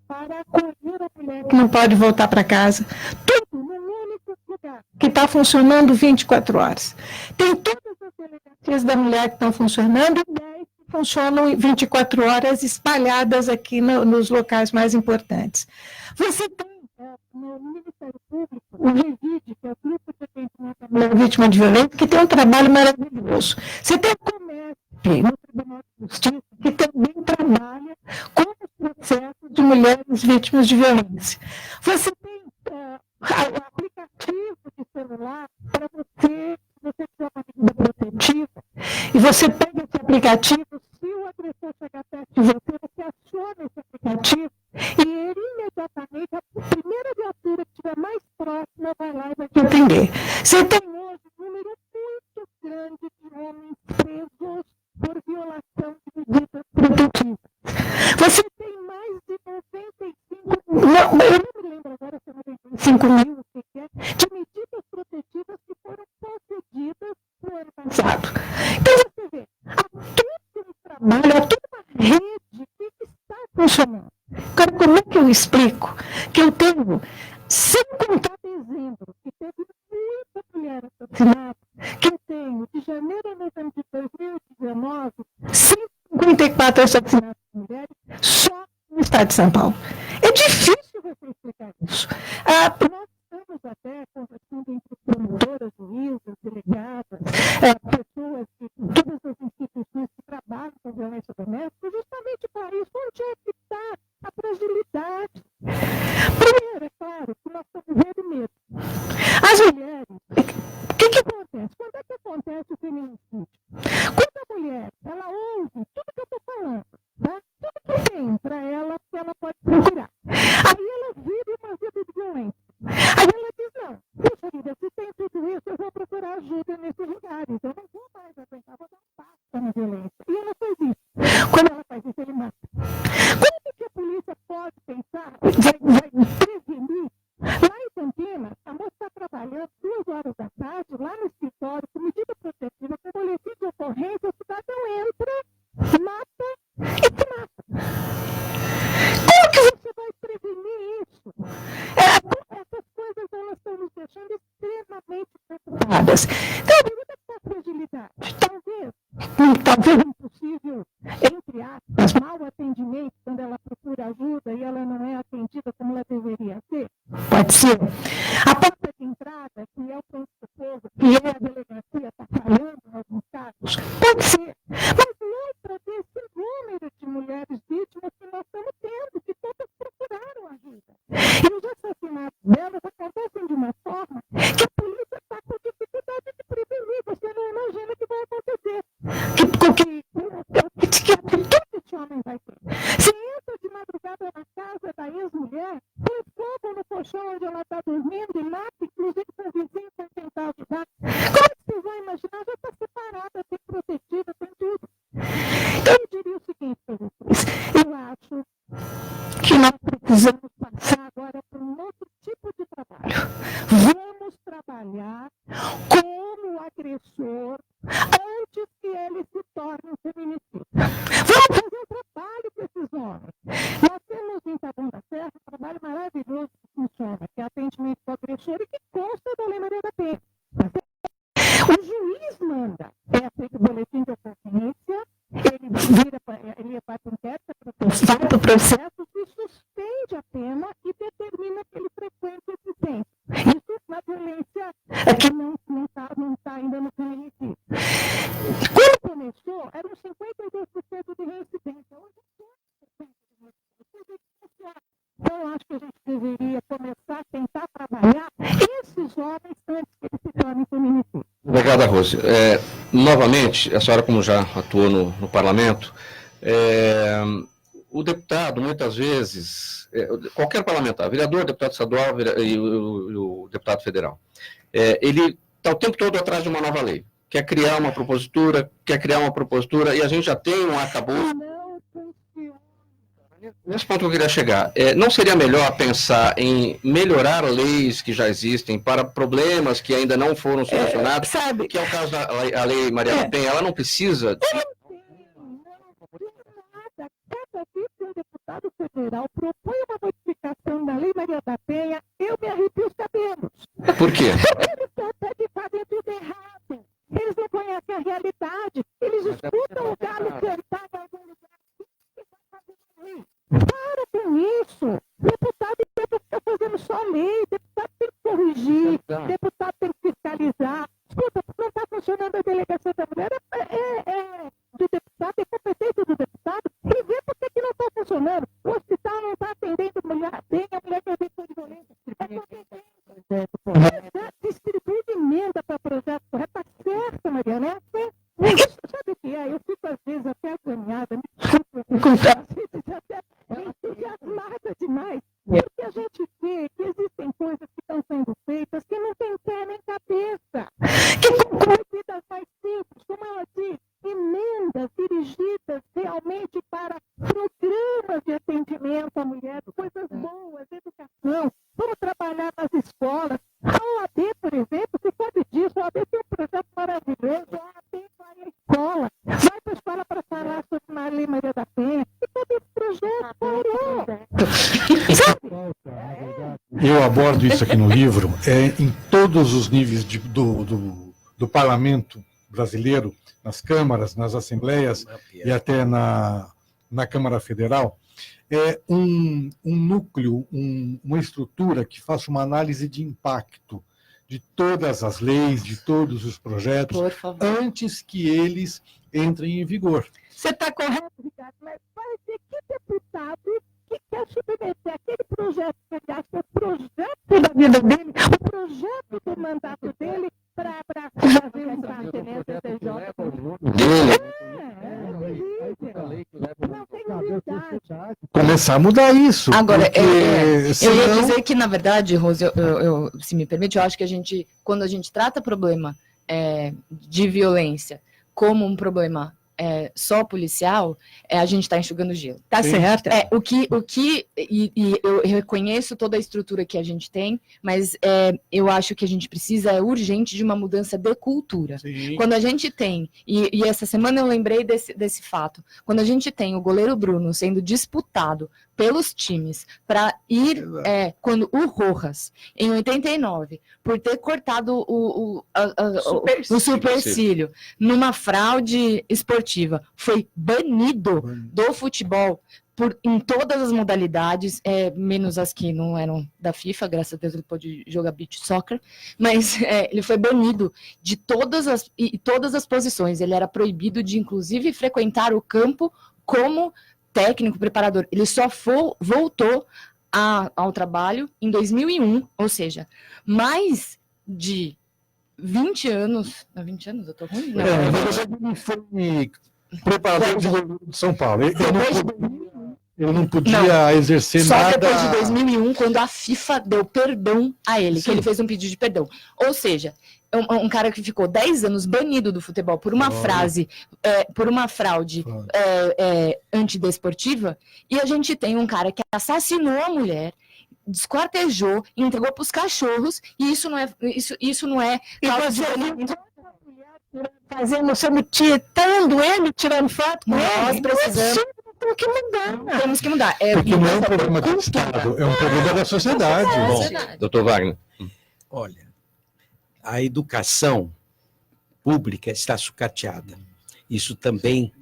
para acolher a mulher que não pode voltar para casa. Tudo no único lugar, que está funcionando 24 horas. Tem todas as delegacias da mulher que estão funcionando e 10 funcionam 24 horas espalhadas aqui nos locais mais importantes. Você tem no Ministério Público o REVID, que é o Grupo de Atendimento à Mulher Vítima de Violência, que tem um trabalho maravilhoso. Você tem o COMESP, no Tribunal de Justiça, que também trabalha com os processos de mulheres vítimas de violência. Você tem o aplicativo de celular para você tiver uma medida protetiva, e você pega esse aplicativo, se o agressor chegar perto de você aciona esse aplicativo, e ele imediatamente, a primeira viatura que estiver mais próxima vai lá e vai te atender. Você tem hoje um número muito grande de homens presos por violação de medidas protetivas. Você tem mais de 95, eu não me lembro agora se é 95 mil, de medidas protetivas que foram concedidas no ano passado. Então você vê, há todo um trabalho, há toda uma rede que está funcionando. Agora, como é que eu explico que eu tenho, sem contar dezembro, que teve muita mulher assassinada, que eu tenho, de janeiro a novembro de 2019, 154 assassinatos de mulheres só no estado de São Paulo. É difícil você explicar isso. Nós estamos até conversando entre promotoras, juízes, delegadas, pessoas de todas as instituições que trabalham com violência doméstica, justamente para isso. Onde é que está a fragilidade? Primeiro, é claro, que nós estamos vendo medo. As mulheres, o que acontece? Quando é que acontece o feminicídio? Quando a mulher, ela ouve tudo que eu estou falando, né? Tudo que tem para ela, que ela pode procurar. Aí ela vive uma vida de violência. Aí ela diz, não, puxa vida, se tem tudo isso, eu vou procurar ajuda. entre aspas, mau atendimento, quando ela procura ajuda e ela não é atendida como ela deveria ser? Pode ser. A porta de entrada, que é o pronto-socorro, que é a delegacia, está falhando em alguns casos? Pode ser. Mas lembra desse número de mulheres vítimas que nós estamos tendo, que todas procuraram ajuda. E os assassinatos delas acontecem de uma forma que a polícia está com dificuldade de prevenir. Você não imagina o que vai acontecer. Que atitude esse homem vai ter? Se entra de madrugada na casa da ex-mulher, põe fogo no colchão onde ela está dormindo e mata, inclusive com vizinhos para tentar ajudar. Como é que vocês vão imaginar? Já está separada, tem protegida, tem tudo. Então, eu diria o seguinte para vocês. Eu acho que nós precisamos passar agora para um outro tipo de trabalho. Vamos trabalhar como o agressor antes que ele se torne um feminicida. Vamos fazer um trabalho com esses homens. Nós temos em Taboão da Serra um trabalho maravilhoso que funciona, que é atendimento ao agressor e que consta da Lei Maria da Penha. O juiz manda, é feito o boletim de ocorrência, ele vai para o inquérito, vai para o processo e suspende a pena e determina que ele frequente esse centro. Isso na violência que não está ainda no feminicídio. Quando começou, eram 52% de reincidência. Hoje é 100% de reincidência. Então, eu acho que a gente deveria começar a tentar trabalhar esses homens antes que eles se tornem feminicídios. Obrigada, Rose. Novamente, a senhora, como já atuou no parlamento, o deputado, muitas vezes, qualquer parlamentar, vereador, deputado estadual e o deputado federal, ele está o tempo todo atrás de uma nova lei. Quer criar uma propositura, e a gente já tem um arcabouço. Nesse ponto que eu queria chegar, não seria melhor pensar em melhorar leis que já existem para problemas que ainda não foram solucionados, que é o caso da Lei Maria da Penha, ela não precisa... Cada vez que um deputado federal propõe uma modificação da Lei Maria da Penha, eu me arrepio os cabelos. Por quê? Porque eles fazem tudo errado. Eles não conhecem a realidade. Eles escutam o galo cantar em algum lugar. Para com isso. Deputado tem que ficar fazendo só lei. Deputado tem que corrigir. Deputado tem que fiscalizar. Escuta, não está funcionando a delegacia da mulher. Do deputado, é competência do deputado. E vê por que não está funcionando. O hospital não está atendendo a mulher bem, a mulher que é vítima de violência. Distribui emenda para projeto correto. Está certo, Mariana. Sabe o que é? Eu fico às vezes até agoniada, me desculpa, às vezes até entusiasmada demais, porque a gente vê que existem coisas que estão sendo feitas que não tem pé nem cabeça, que com medidas mais simples, como ela diz, emendas dirigidas realmente para programas de atendimento à mulher, coisas boas, educação. Vamos trabalhar nas escolas. A OAB, por exemplo, você sabe disso, a OAB tem um projeto maravilhoso, a OAB vai à escola, vai para a escola para falar sobre a Lei Maria da Penha, e todo esse projeto parou. Eu abordo isso aqui no livro, em todos os níveis do parlamento brasileiro, nas câmaras, nas assembleias e até na Câmara Federal, um núcleo, uma estrutura que faça uma análise de impacto de todas as leis, de todos os projetos, antes que eles entrem em vigor. Você está correto, Ricardo, mas vai ter que deputado que quer submeter aquele projeto, que aliás é o projeto da vida dele, o projeto do mandato dele, para fazer um parte nesse CCJ. Começar a mudar isso. Agora, senão... eu ia dizer que, na verdade, Rose, se me permite, eu acho que a gente, quando a gente trata problema de violência como um problema só policial, a gente está enxugando gelo. Tá certo. Eu reconheço toda a estrutura que a gente tem, mas eu acho que a gente precisa urgente de uma mudança de cultura. Sim. Quando a gente tem, e essa semana eu lembrei desse fato, quando a gente tem o goleiro Bruno sendo disputado pelos times para ir, quando o Rojas, em 89, por ter cortado o supercílio numa fraude esportiva, foi banido do futebol em todas as modalidades, menos as que não eram da FIFA, graças a Deus ele pôde jogar beach soccer, mas ele foi banido de todas as posições, ele era proibido de, inclusive, frequentar o campo como técnico, preparador. Ele só voltou ao trabalho em 2001, ou seja, mais de 20 anos... 20 anos? Eu tô ruim? Não. Ele foi preparador de goleiro de São Paulo. Ele não podia exercer só nada... Só depois de 2001, quando a FIFA deu perdão a ele, que ele fez um pedido de perdão. Ou seja, um cara que ficou 10 anos banido do futebol por uma por uma fraude antidesportiva, e a gente tem um cara que assassinou a mulher, desquartejou, entregou para os cachorros, e isso não é causa de fazendo, tietando ele, tirando foto com nós ele. Precisamos. Temos que mudar. Temos que mudar. Porque não é um problema do Estado, é um problema da sociedade. Bom, doutor Wagner. Olha, a educação pública está sucateada. Isso também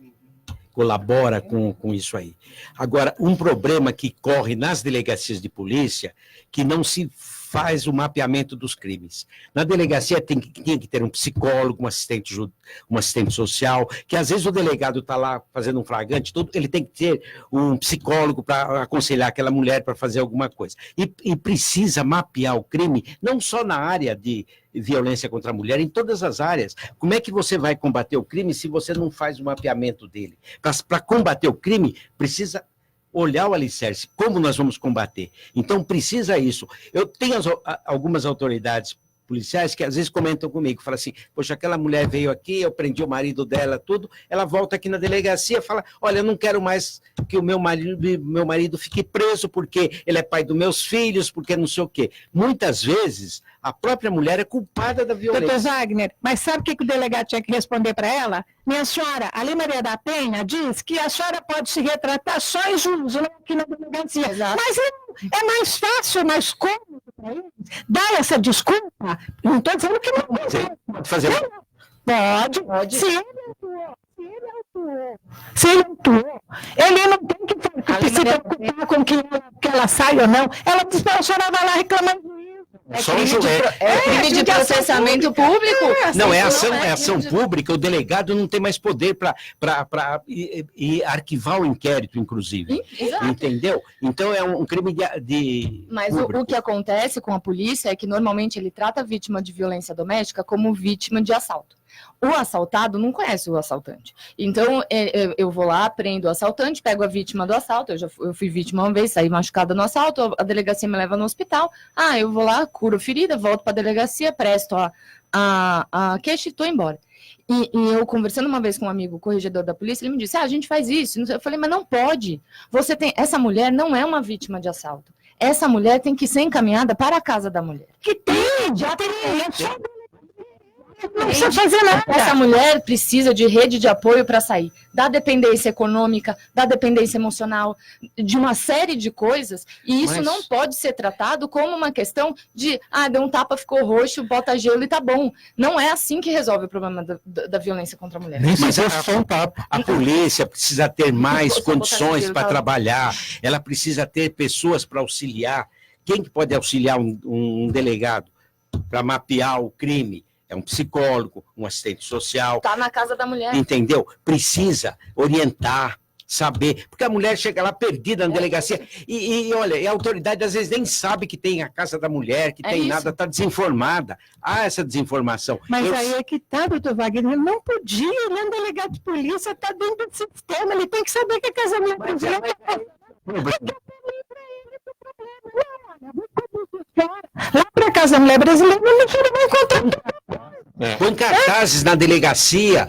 colabora com isso aí. Agora, um problema que corre nas delegacias de polícia, que não se faz o mapeamento dos crimes. Na delegacia tem que ter um psicólogo, um assistente social, que às vezes o delegado está lá fazendo um flagrante, ele tem que ter um psicólogo para aconselhar aquela mulher para fazer alguma coisa. E precisa mapear o crime, não só na área de violência contra a mulher, em todas as áreas. Como é que você vai combater o crime se você não faz o mapeamento dele? Para combater o crime, precisa olhar o alicerce, como nós vamos combater. Então, precisa isso. Eu tenho algumas autoridades policiais que às vezes comentam comigo, falam assim, poxa, aquela mulher veio aqui, eu prendi o marido dela, tudo, ela volta aqui na delegacia e fala, olha, eu não quero mais que o meu marido fique preso porque ele é pai dos meus filhos, porque não sei o quê. Muitas vezes, a própria mulher é culpada da violência. Doutor Wagner, mas sabe o que o delegado tinha que responder para ela? Minha senhora, a Lei Maria da Penha diz que a senhora pode se retratar só em juízo, não aqui na delegacia. Exato. Mas é mais fácil, mais cômodo para eles dar essa desculpa. Não estou dizendo que não pode fazer. Pode. Se ele atuou, ele não tem que se preocupar com que ela saia ou não. Ela diz para a senhora vai lá reclamando. Crime de processamento público. Não, é ação pública, o delegado não tem mais poder para arquivar o inquérito, inclusive. Exato. Entendeu? Então é um crime de Mas o que acontece com a polícia é que normalmente ele trata a vítima de violência doméstica como vítima de assalto. O assaltado não conhece o assaltante. Então, eu vou lá, prendo o assaltante, pego a vítima do assalto. Eu fui vítima uma vez, saí machucada no assalto, a delegacia me leva no hospital. Eu vou lá, curo ferida, volto para a delegacia, presto a queixa e estou embora. E eu, conversando uma vez com um amigo corregedor da polícia, ele me disse, a gente faz isso. Eu falei, mas não pode. Essa mulher não é uma vítima de assalto. Essa mulher tem que ser encaminhada para a casa da mulher. Que tem, já tem. Não precisa fazer nada. Essa mulher precisa de rede de apoio para sair da dependência econômica, da dependência emocional, de uma série de coisas, e isso não pode ser tratado como uma questão de, deu um tapa, ficou roxo, bota gelo e tá bom. Não é assim que resolve o problema da violência contra a mulher. Mas a polícia precisa ter mais condições para trabalhar, ela precisa ter pessoas para auxiliar. Quem que pode auxiliar um delegado para mapear o crime? É um psicólogo, um assistente social. Está na casa da mulher. Entendeu? Precisa orientar, saber. Porque a mulher chega lá perdida na delegacia. E olha, a autoridade às vezes nem sabe que tem a casa da mulher, que tem nada, está desinformada. Há essa desinformação. Mas aí é que tá, doutor Wagner, ele não podia, ele é um delegado de polícia, está dentro do sistema, ele tem que saber que a casa da mulher lá para a Casa da Mulher Brasileira, não vai encontrar. Põe cartazes na delegacia,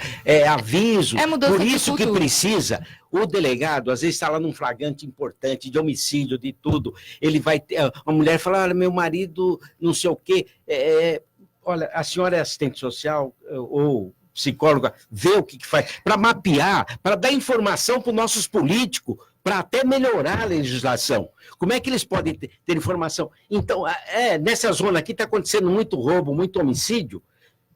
aviso, por isso que precisa. O delegado, às vezes, está lá num flagrante importante, de homicídio, de tudo. Ele vai ter. A mulher fala, olha, meu marido, não sei o quê. Olha, a senhora é assistente social ou psicóloga, vê o que faz, para mapear, para dar informação para os nossos políticos. para até melhorar a legislação. Como é que eles podem ter informação? Então, nessa zona aqui está acontecendo muito roubo, muito homicídio,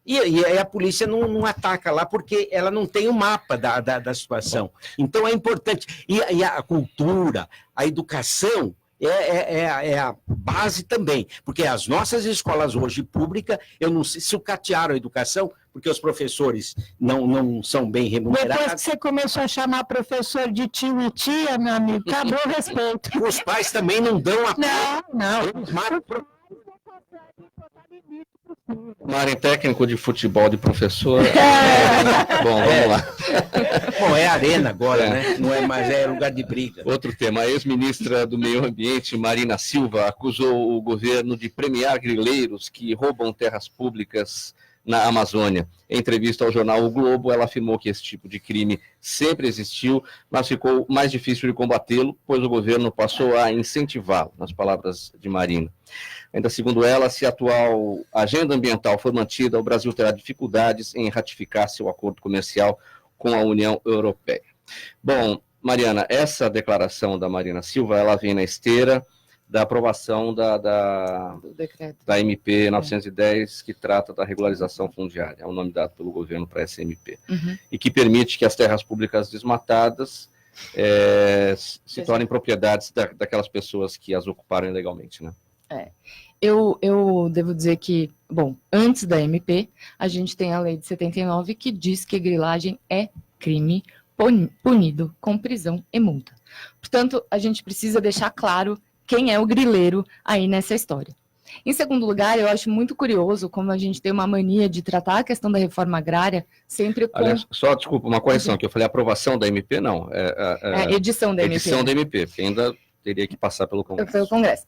e a polícia não ataca lá porque ela não tem o mapa da situação. Então é importante. E a cultura, a educação é a base também, porque as nossas escolas hoje públicas, eu não sei se sucatearam a educação, porque os professores não são bem remunerados. Depois que você começou a chamar professor de tio e tia, meu amigo, acabou o respeito. Os pais também não dão a... Não. Eles matam... Mari, técnico de futebol de professor. Bom, vamos lá. Bom, é arena agora, né? Não é mais, é lugar de briga. Outro tema. A ex-ministra do Meio Ambiente, Marina Silva, acusou o governo de premiar grileiros que roubam terras públicas na Amazônia. Em entrevista ao jornal O Globo, ela afirmou que esse tipo de crime sempre existiu, mas ficou mais difícil de combatê-lo, pois o governo passou a incentivá-lo, nas palavras de Marina. Ainda segundo ela, se a atual agenda ambiental for mantida, o Brasil terá dificuldades em ratificar seu acordo comercial com a União Europeia. Bom, Mariana, essa declaração da Marina Silva, ela vem na esteira da aprovação da MP 910, que trata da regularização fundiária, é o nome dado pelo governo para essa MP, e que permite que as terras públicas desmatadas se tornem propriedades daquelas pessoas que as ocuparam ilegalmente, né? Eu devo dizer que, bom, antes da MP, a gente tem a lei de 79 que diz que grilagem é crime punido com prisão e multa. Portanto, a gente precisa deixar claro quem é o grileiro aí nessa história. Em segundo lugar, eu acho muito curioso como a gente tem uma mania de tratar a questão da reforma agrária sempre com... Aliás, só, desculpa, uma correção, que eu falei aprovação da MP, não. Edição da MP. Edição da MP, porque ainda teria que passar pelo Congresso. Pelo Congresso.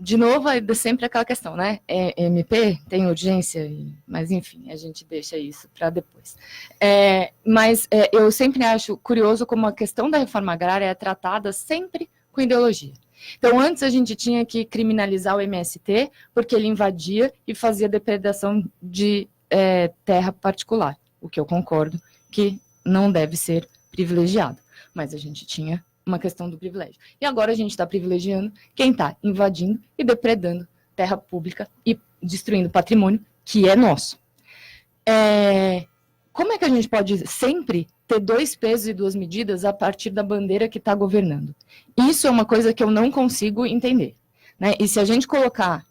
De novo, é sempre aquela questão, né? MP tem urgência, mas enfim, a gente deixa isso para depois. Mas eu sempre acho curioso como a questão da reforma agrária é tratada sempre com ideologia. Então, antes a gente tinha que criminalizar o MST porque ele invadia e fazia depredação de terra particular, o que eu concordo que não deve ser privilegiado, mas a gente tinha uma questão do privilégio. E agora a gente está privilegiando quem está invadindo e depredando terra pública e destruindo patrimônio que é nosso. Como é que a gente pode sempre ter 2 pesos e 2 medidas a partir da bandeira que está governando? Isso é uma coisa que eu não consigo entender, né? E se a gente colocar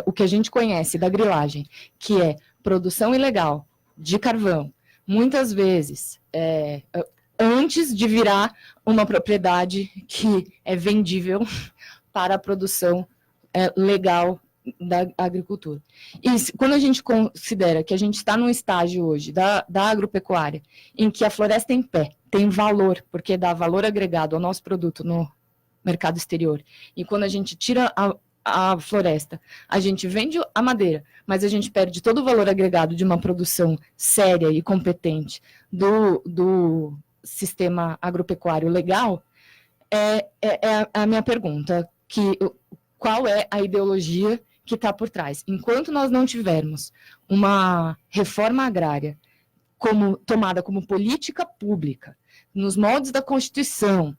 o que a gente conhece da grilagem, que é produção ilegal de carvão, muitas vezes antes de virar uma propriedade que é vendível para a produção legal da agricultura. E quando a gente considera que a gente está num estágio hoje da agropecuária, em que a floresta em pé tem valor, porque dá valor agregado ao nosso produto no mercado exterior, e quando a gente tira a floresta, a gente vende a madeira, mas a gente perde todo o valor agregado de uma produção séria e competente do sistema agropecuário legal, é a minha pergunta, qual é a ideologia que está por trás? Enquanto nós não tivermos uma reforma agrária tomada como política pública, nos moldes da Constituição,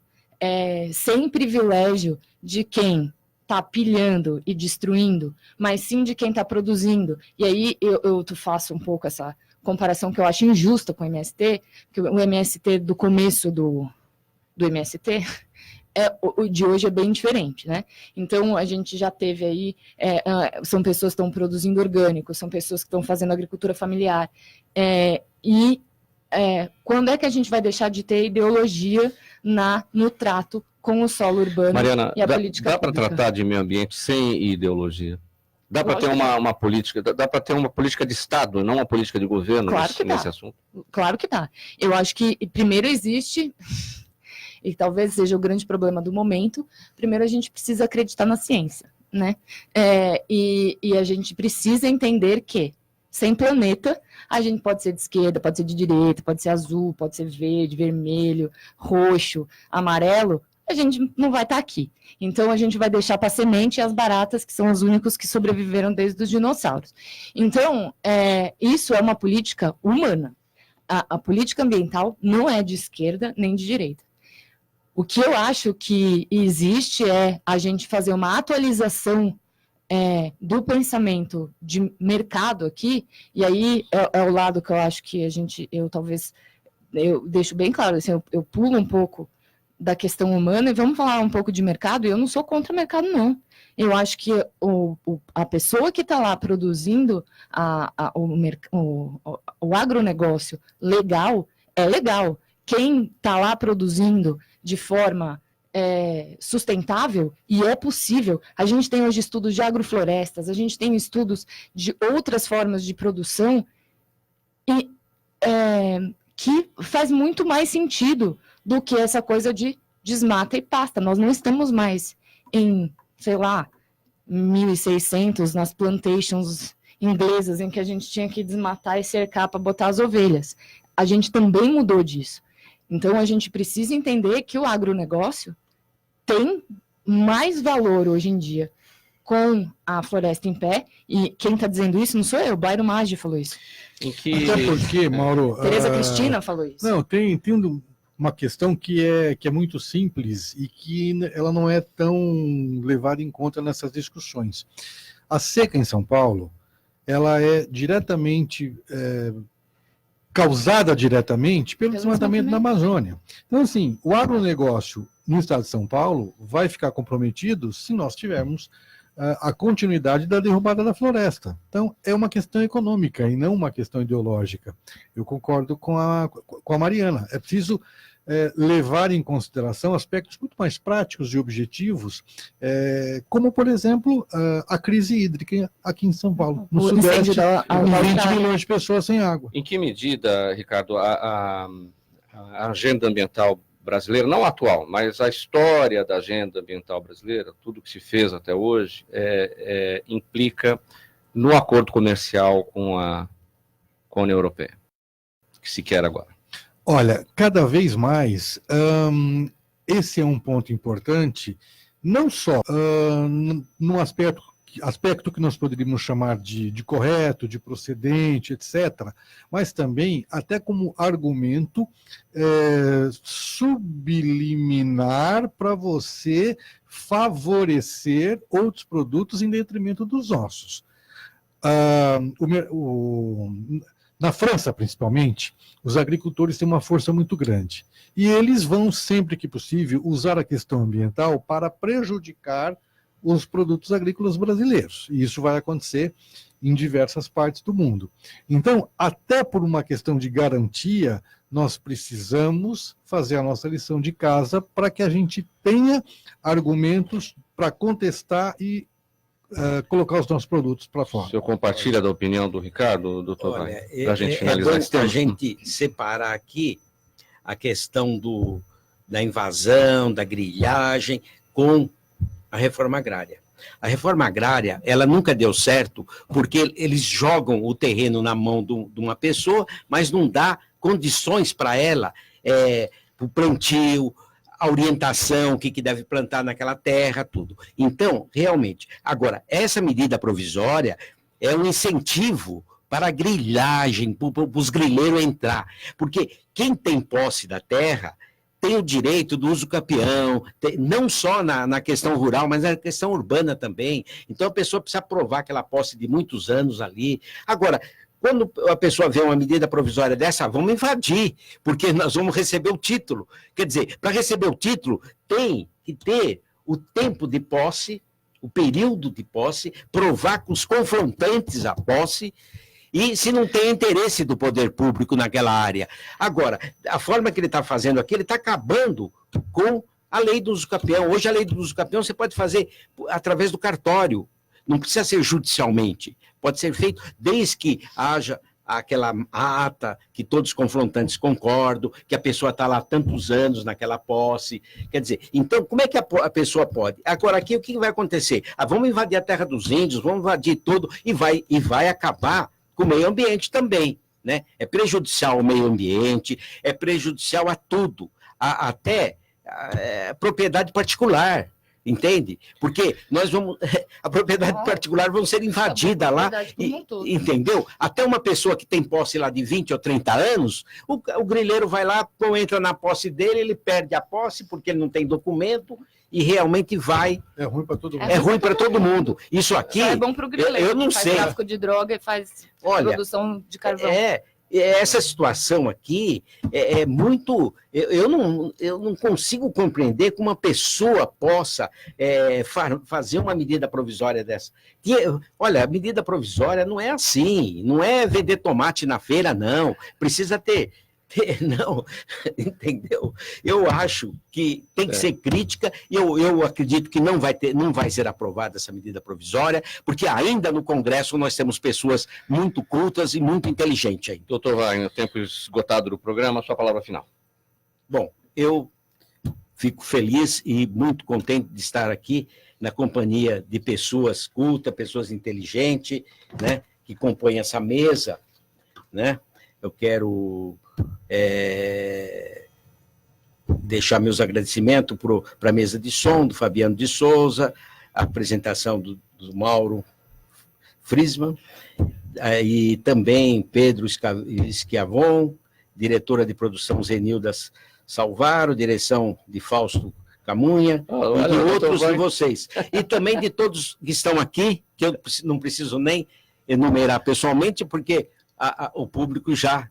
sem privilégio de quem está pilhando e destruindo, mas sim de quem está produzindo, e aí eu faço um pouco essa comparação que eu acho injusta com o MST, que o MST do começo do MST, o de hoje é bem diferente, né? Então, a gente já teve aí, são pessoas que estão produzindo orgânico, são pessoas que estão fazendo agricultura familiar, quando é que a gente vai deixar de ter ideologia no trato com o solo urbano, Mariana, e a política pública? Dá para tratar de meio ambiente sem ideologia? Dá para ter uma política, dá para ter uma política de Estado, não uma política de governo nesse assunto? Claro que dá. Eu acho que primeiro existe, e talvez seja o grande problema do momento, primeiro a gente precisa acreditar na ciência, né? E a gente precisa entender que sem planeta, a gente pode ser de esquerda, pode ser de direita, pode ser azul, pode ser verde, vermelho, roxo, amarelo, a gente não vai estar aqui. Então, a gente vai deixar para a semente e as baratas, que são os únicos que sobreviveram desde os dinossauros. Então, isso é uma política humana. A política ambiental não é de esquerda nem de direita. O que eu acho que existe é a gente fazer uma atualização do pensamento de mercado aqui, e aí é o lado que eu acho que eu deixo bem claro, assim, eu pulo um pouco da questão humana e vamos falar um pouco de mercado, e eu não sou contra o mercado, não. Eu acho que a pessoa que está lá produzindo o agronegócio legal, é legal. Quem está lá produzindo de forma sustentável, e é possível. A gente tem hoje estudos de agroflorestas, a gente tem estudos de outras formas de produção e, que faz muito mais sentido do que essa coisa de desmata e pasta. Nós não estamos mais em, sei lá, 1600 nas plantations inglesas em que a gente tinha que desmatar e cercar para botar as ovelhas. A gente também mudou disso. Então, a gente precisa entender que o agronegócio tem mais valor hoje em dia com a floresta em pé, e quem está dizendo isso não sou eu, o Byron Maggi falou isso. Até porque, Mauro... Tereza Cristina falou isso. Não, tem uma questão que é muito simples e que ela não é tão levada em conta nessas discussões. A seca em São Paulo, ela é diretamente... causada diretamente pelo desmatamento da Amazônia. Então, assim, o agronegócio no estado de São Paulo vai ficar comprometido se nós tivermos a continuidade da derrubada da floresta. Então, é uma questão econômica e não uma questão ideológica. Eu concordo com a Mariana. É preciso levar em consideração aspectos muito mais práticos e objetivos, como, por exemplo, a crise hídrica aqui em São Paulo, no Sudeste, 20 milhões de pessoas sem água. Em que medida, Ricardo, a agenda ambiental brasileira, não atual, mas a história da agenda ambiental brasileira, tudo que se fez até hoje, implica no acordo comercial com a União Europeia, que se quer agora? Olha, cada vez mais, esse é um ponto importante, não só num aspecto que nós poderíamos chamar de correto, de procedente, etc., mas também até como argumento subliminar para você favorecer outros produtos em detrimento dos nossos. Na França, principalmente, os agricultores têm uma força muito grande. E eles vão, sempre que possível, usar a questão ambiental para prejudicar os produtos agrícolas brasileiros. E isso vai acontecer em diversas partes do mundo. Então, até por uma questão de garantia, nós precisamos fazer a nossa lição de casa para que a gente tenha argumentos para contestar e colocar os nossos produtos para fora. O senhor compartilha da opinião do Ricardo, doutor? Olha, para a gente finalizar esse tema? A gente separar aqui a questão da invasão, da grilhagem, com a reforma agrária. A reforma agrária, ela nunca deu certo, porque eles jogam o terreno na mão de uma pessoa, mas não dá condições para ela, o plantio, a orientação, o que deve plantar naquela terra, tudo. Então, realmente, agora, essa medida provisória é um incentivo para a grilhagem, para os grileiros entrar, porque quem tem posse da terra tem o direito do uso capião, não só na questão rural, mas na questão urbana também. Então, a pessoa precisa provar aquela posse de muitos anos ali. Agora, quando a pessoa vê uma medida provisória dessa, vamos invadir, porque nós vamos receber o título. Quer dizer, para receber o título, tem que ter o tempo de posse, o período de posse, provar com os confrontantes a posse, e se não tem interesse do poder público naquela área. Agora, a forma que ele está fazendo aqui, ele está acabando com a lei do uso capião. Hoje, a lei do uso capião você pode fazer através do cartório, não precisa ser judicialmente. Pode ser feito desde que haja aquela ata que todos os confrontantes concordam, que a pessoa está lá há tantos anos naquela posse. Quer dizer, então, como é que a pessoa pode? Agora, aqui, o que vai acontecer? Vamos invadir a terra dos índios, vamos invadir tudo, e vai acabar com o meio ambiente também, né? É prejudicial ao meio ambiente, é prejudicial a tudo, até a propriedade particular. entende? Porque nós vamos, a propriedade particular vão ser invadida lá, entendeu? Até uma pessoa que tem posse lá de 20 ou 30 anos, o grileiro vai lá, entra na posse dele, ele perde a posse porque ele não tem documento, e realmente vai. É ruim para todo mundo. É ruim para todo mundo. Isso aqui. É bom para o grileiro, eu não sei. Faz tráfico de droga e faz produção de carvão. Essa situação aqui é muito. Eu não consigo compreender como uma pessoa possa fazer uma medida provisória dessa. Olha, a medida provisória não é assim, não é vender tomate na feira, não. Precisa ter. Não, entendeu? Eu acho que tem que ser crítica, eu acredito que não vai ser aprovada essa medida provisória, porque ainda no Congresso nós temos pessoas muito cultas e muito inteligentes aí. Doutor Wagner, tempo esgotado do programa, sua palavra final. Bom, eu fico feliz e muito contente de estar aqui na companhia de pessoas cultas, pessoas inteligentes, né, que compõem essa mesa, né? Eu quero deixar meus agradecimentos para a mesa de som, do Fabiano de Souza, a apresentação do Mauro Frisman, e também Pedro Schiavon, diretora de produção Zenilda Salvaro, direção de Fausto Camunha, e de outros de vocês. E também de todos que estão aqui, que eu não preciso nem enumerar pessoalmente, porque o público já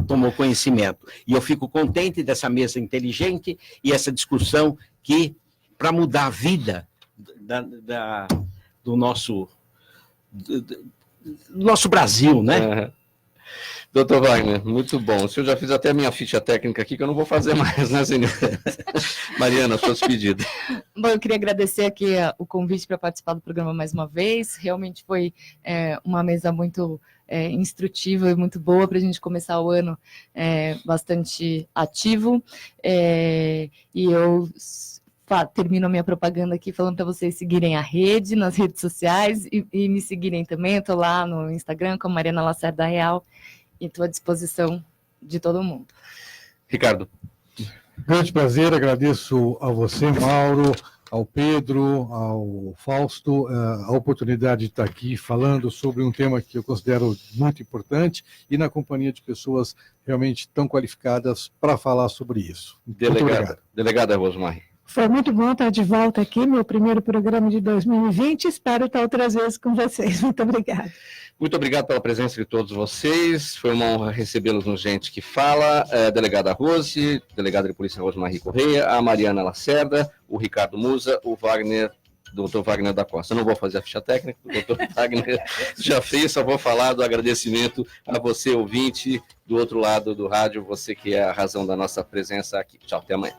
tomou conhecimento. E eu fico contente dessa mesa inteligente e essa discussão que, para mudar a vida do nosso Brasil, né? Doutor Wagner, muito bom. O senhor já fez até a minha ficha técnica aqui, que eu não vou fazer mais, né, senhor? Mariana, suas pedidas. Bom, eu queria agradecer aqui o convite para participar do programa mais uma vez. Realmente foi uma mesa muito instrutiva e muito boa para a gente começar o ano bastante ativo. E eu termino a minha propaganda aqui falando para vocês seguirem a rede nas redes sociais e me seguirem também. Eu estou lá no Instagram com Mariana Lacerda Real e estou à disposição de todo mundo. Ricardo. Grande prazer, agradeço a você, Mauro, ao Pedro, ao Fausto, a oportunidade de estar aqui falando sobre um tema que eu considero muito importante e na companhia de pessoas realmente tão qualificadas para falar sobre isso. Delegada Rosmar. Foi muito bom estar de volta aqui, meu primeiro programa de 2020. Espero estar outras vezes com vocês. Muito obrigada. Muito obrigado pela presença de todos vocês. Foi uma honra recebê-los no Gente que Fala. Delegada Rose, delegada de polícia Rosmar Correia, a Mariana Lacerda, o Ricardo Musa, o Wagner, doutor Wagner da Costa. Eu não vou fazer a ficha técnica, o doutor Wagner já fez, só vou falar do agradecimento a você, ouvinte, do outro lado do rádio, você que é a razão da nossa presença aqui. Tchau, até amanhã.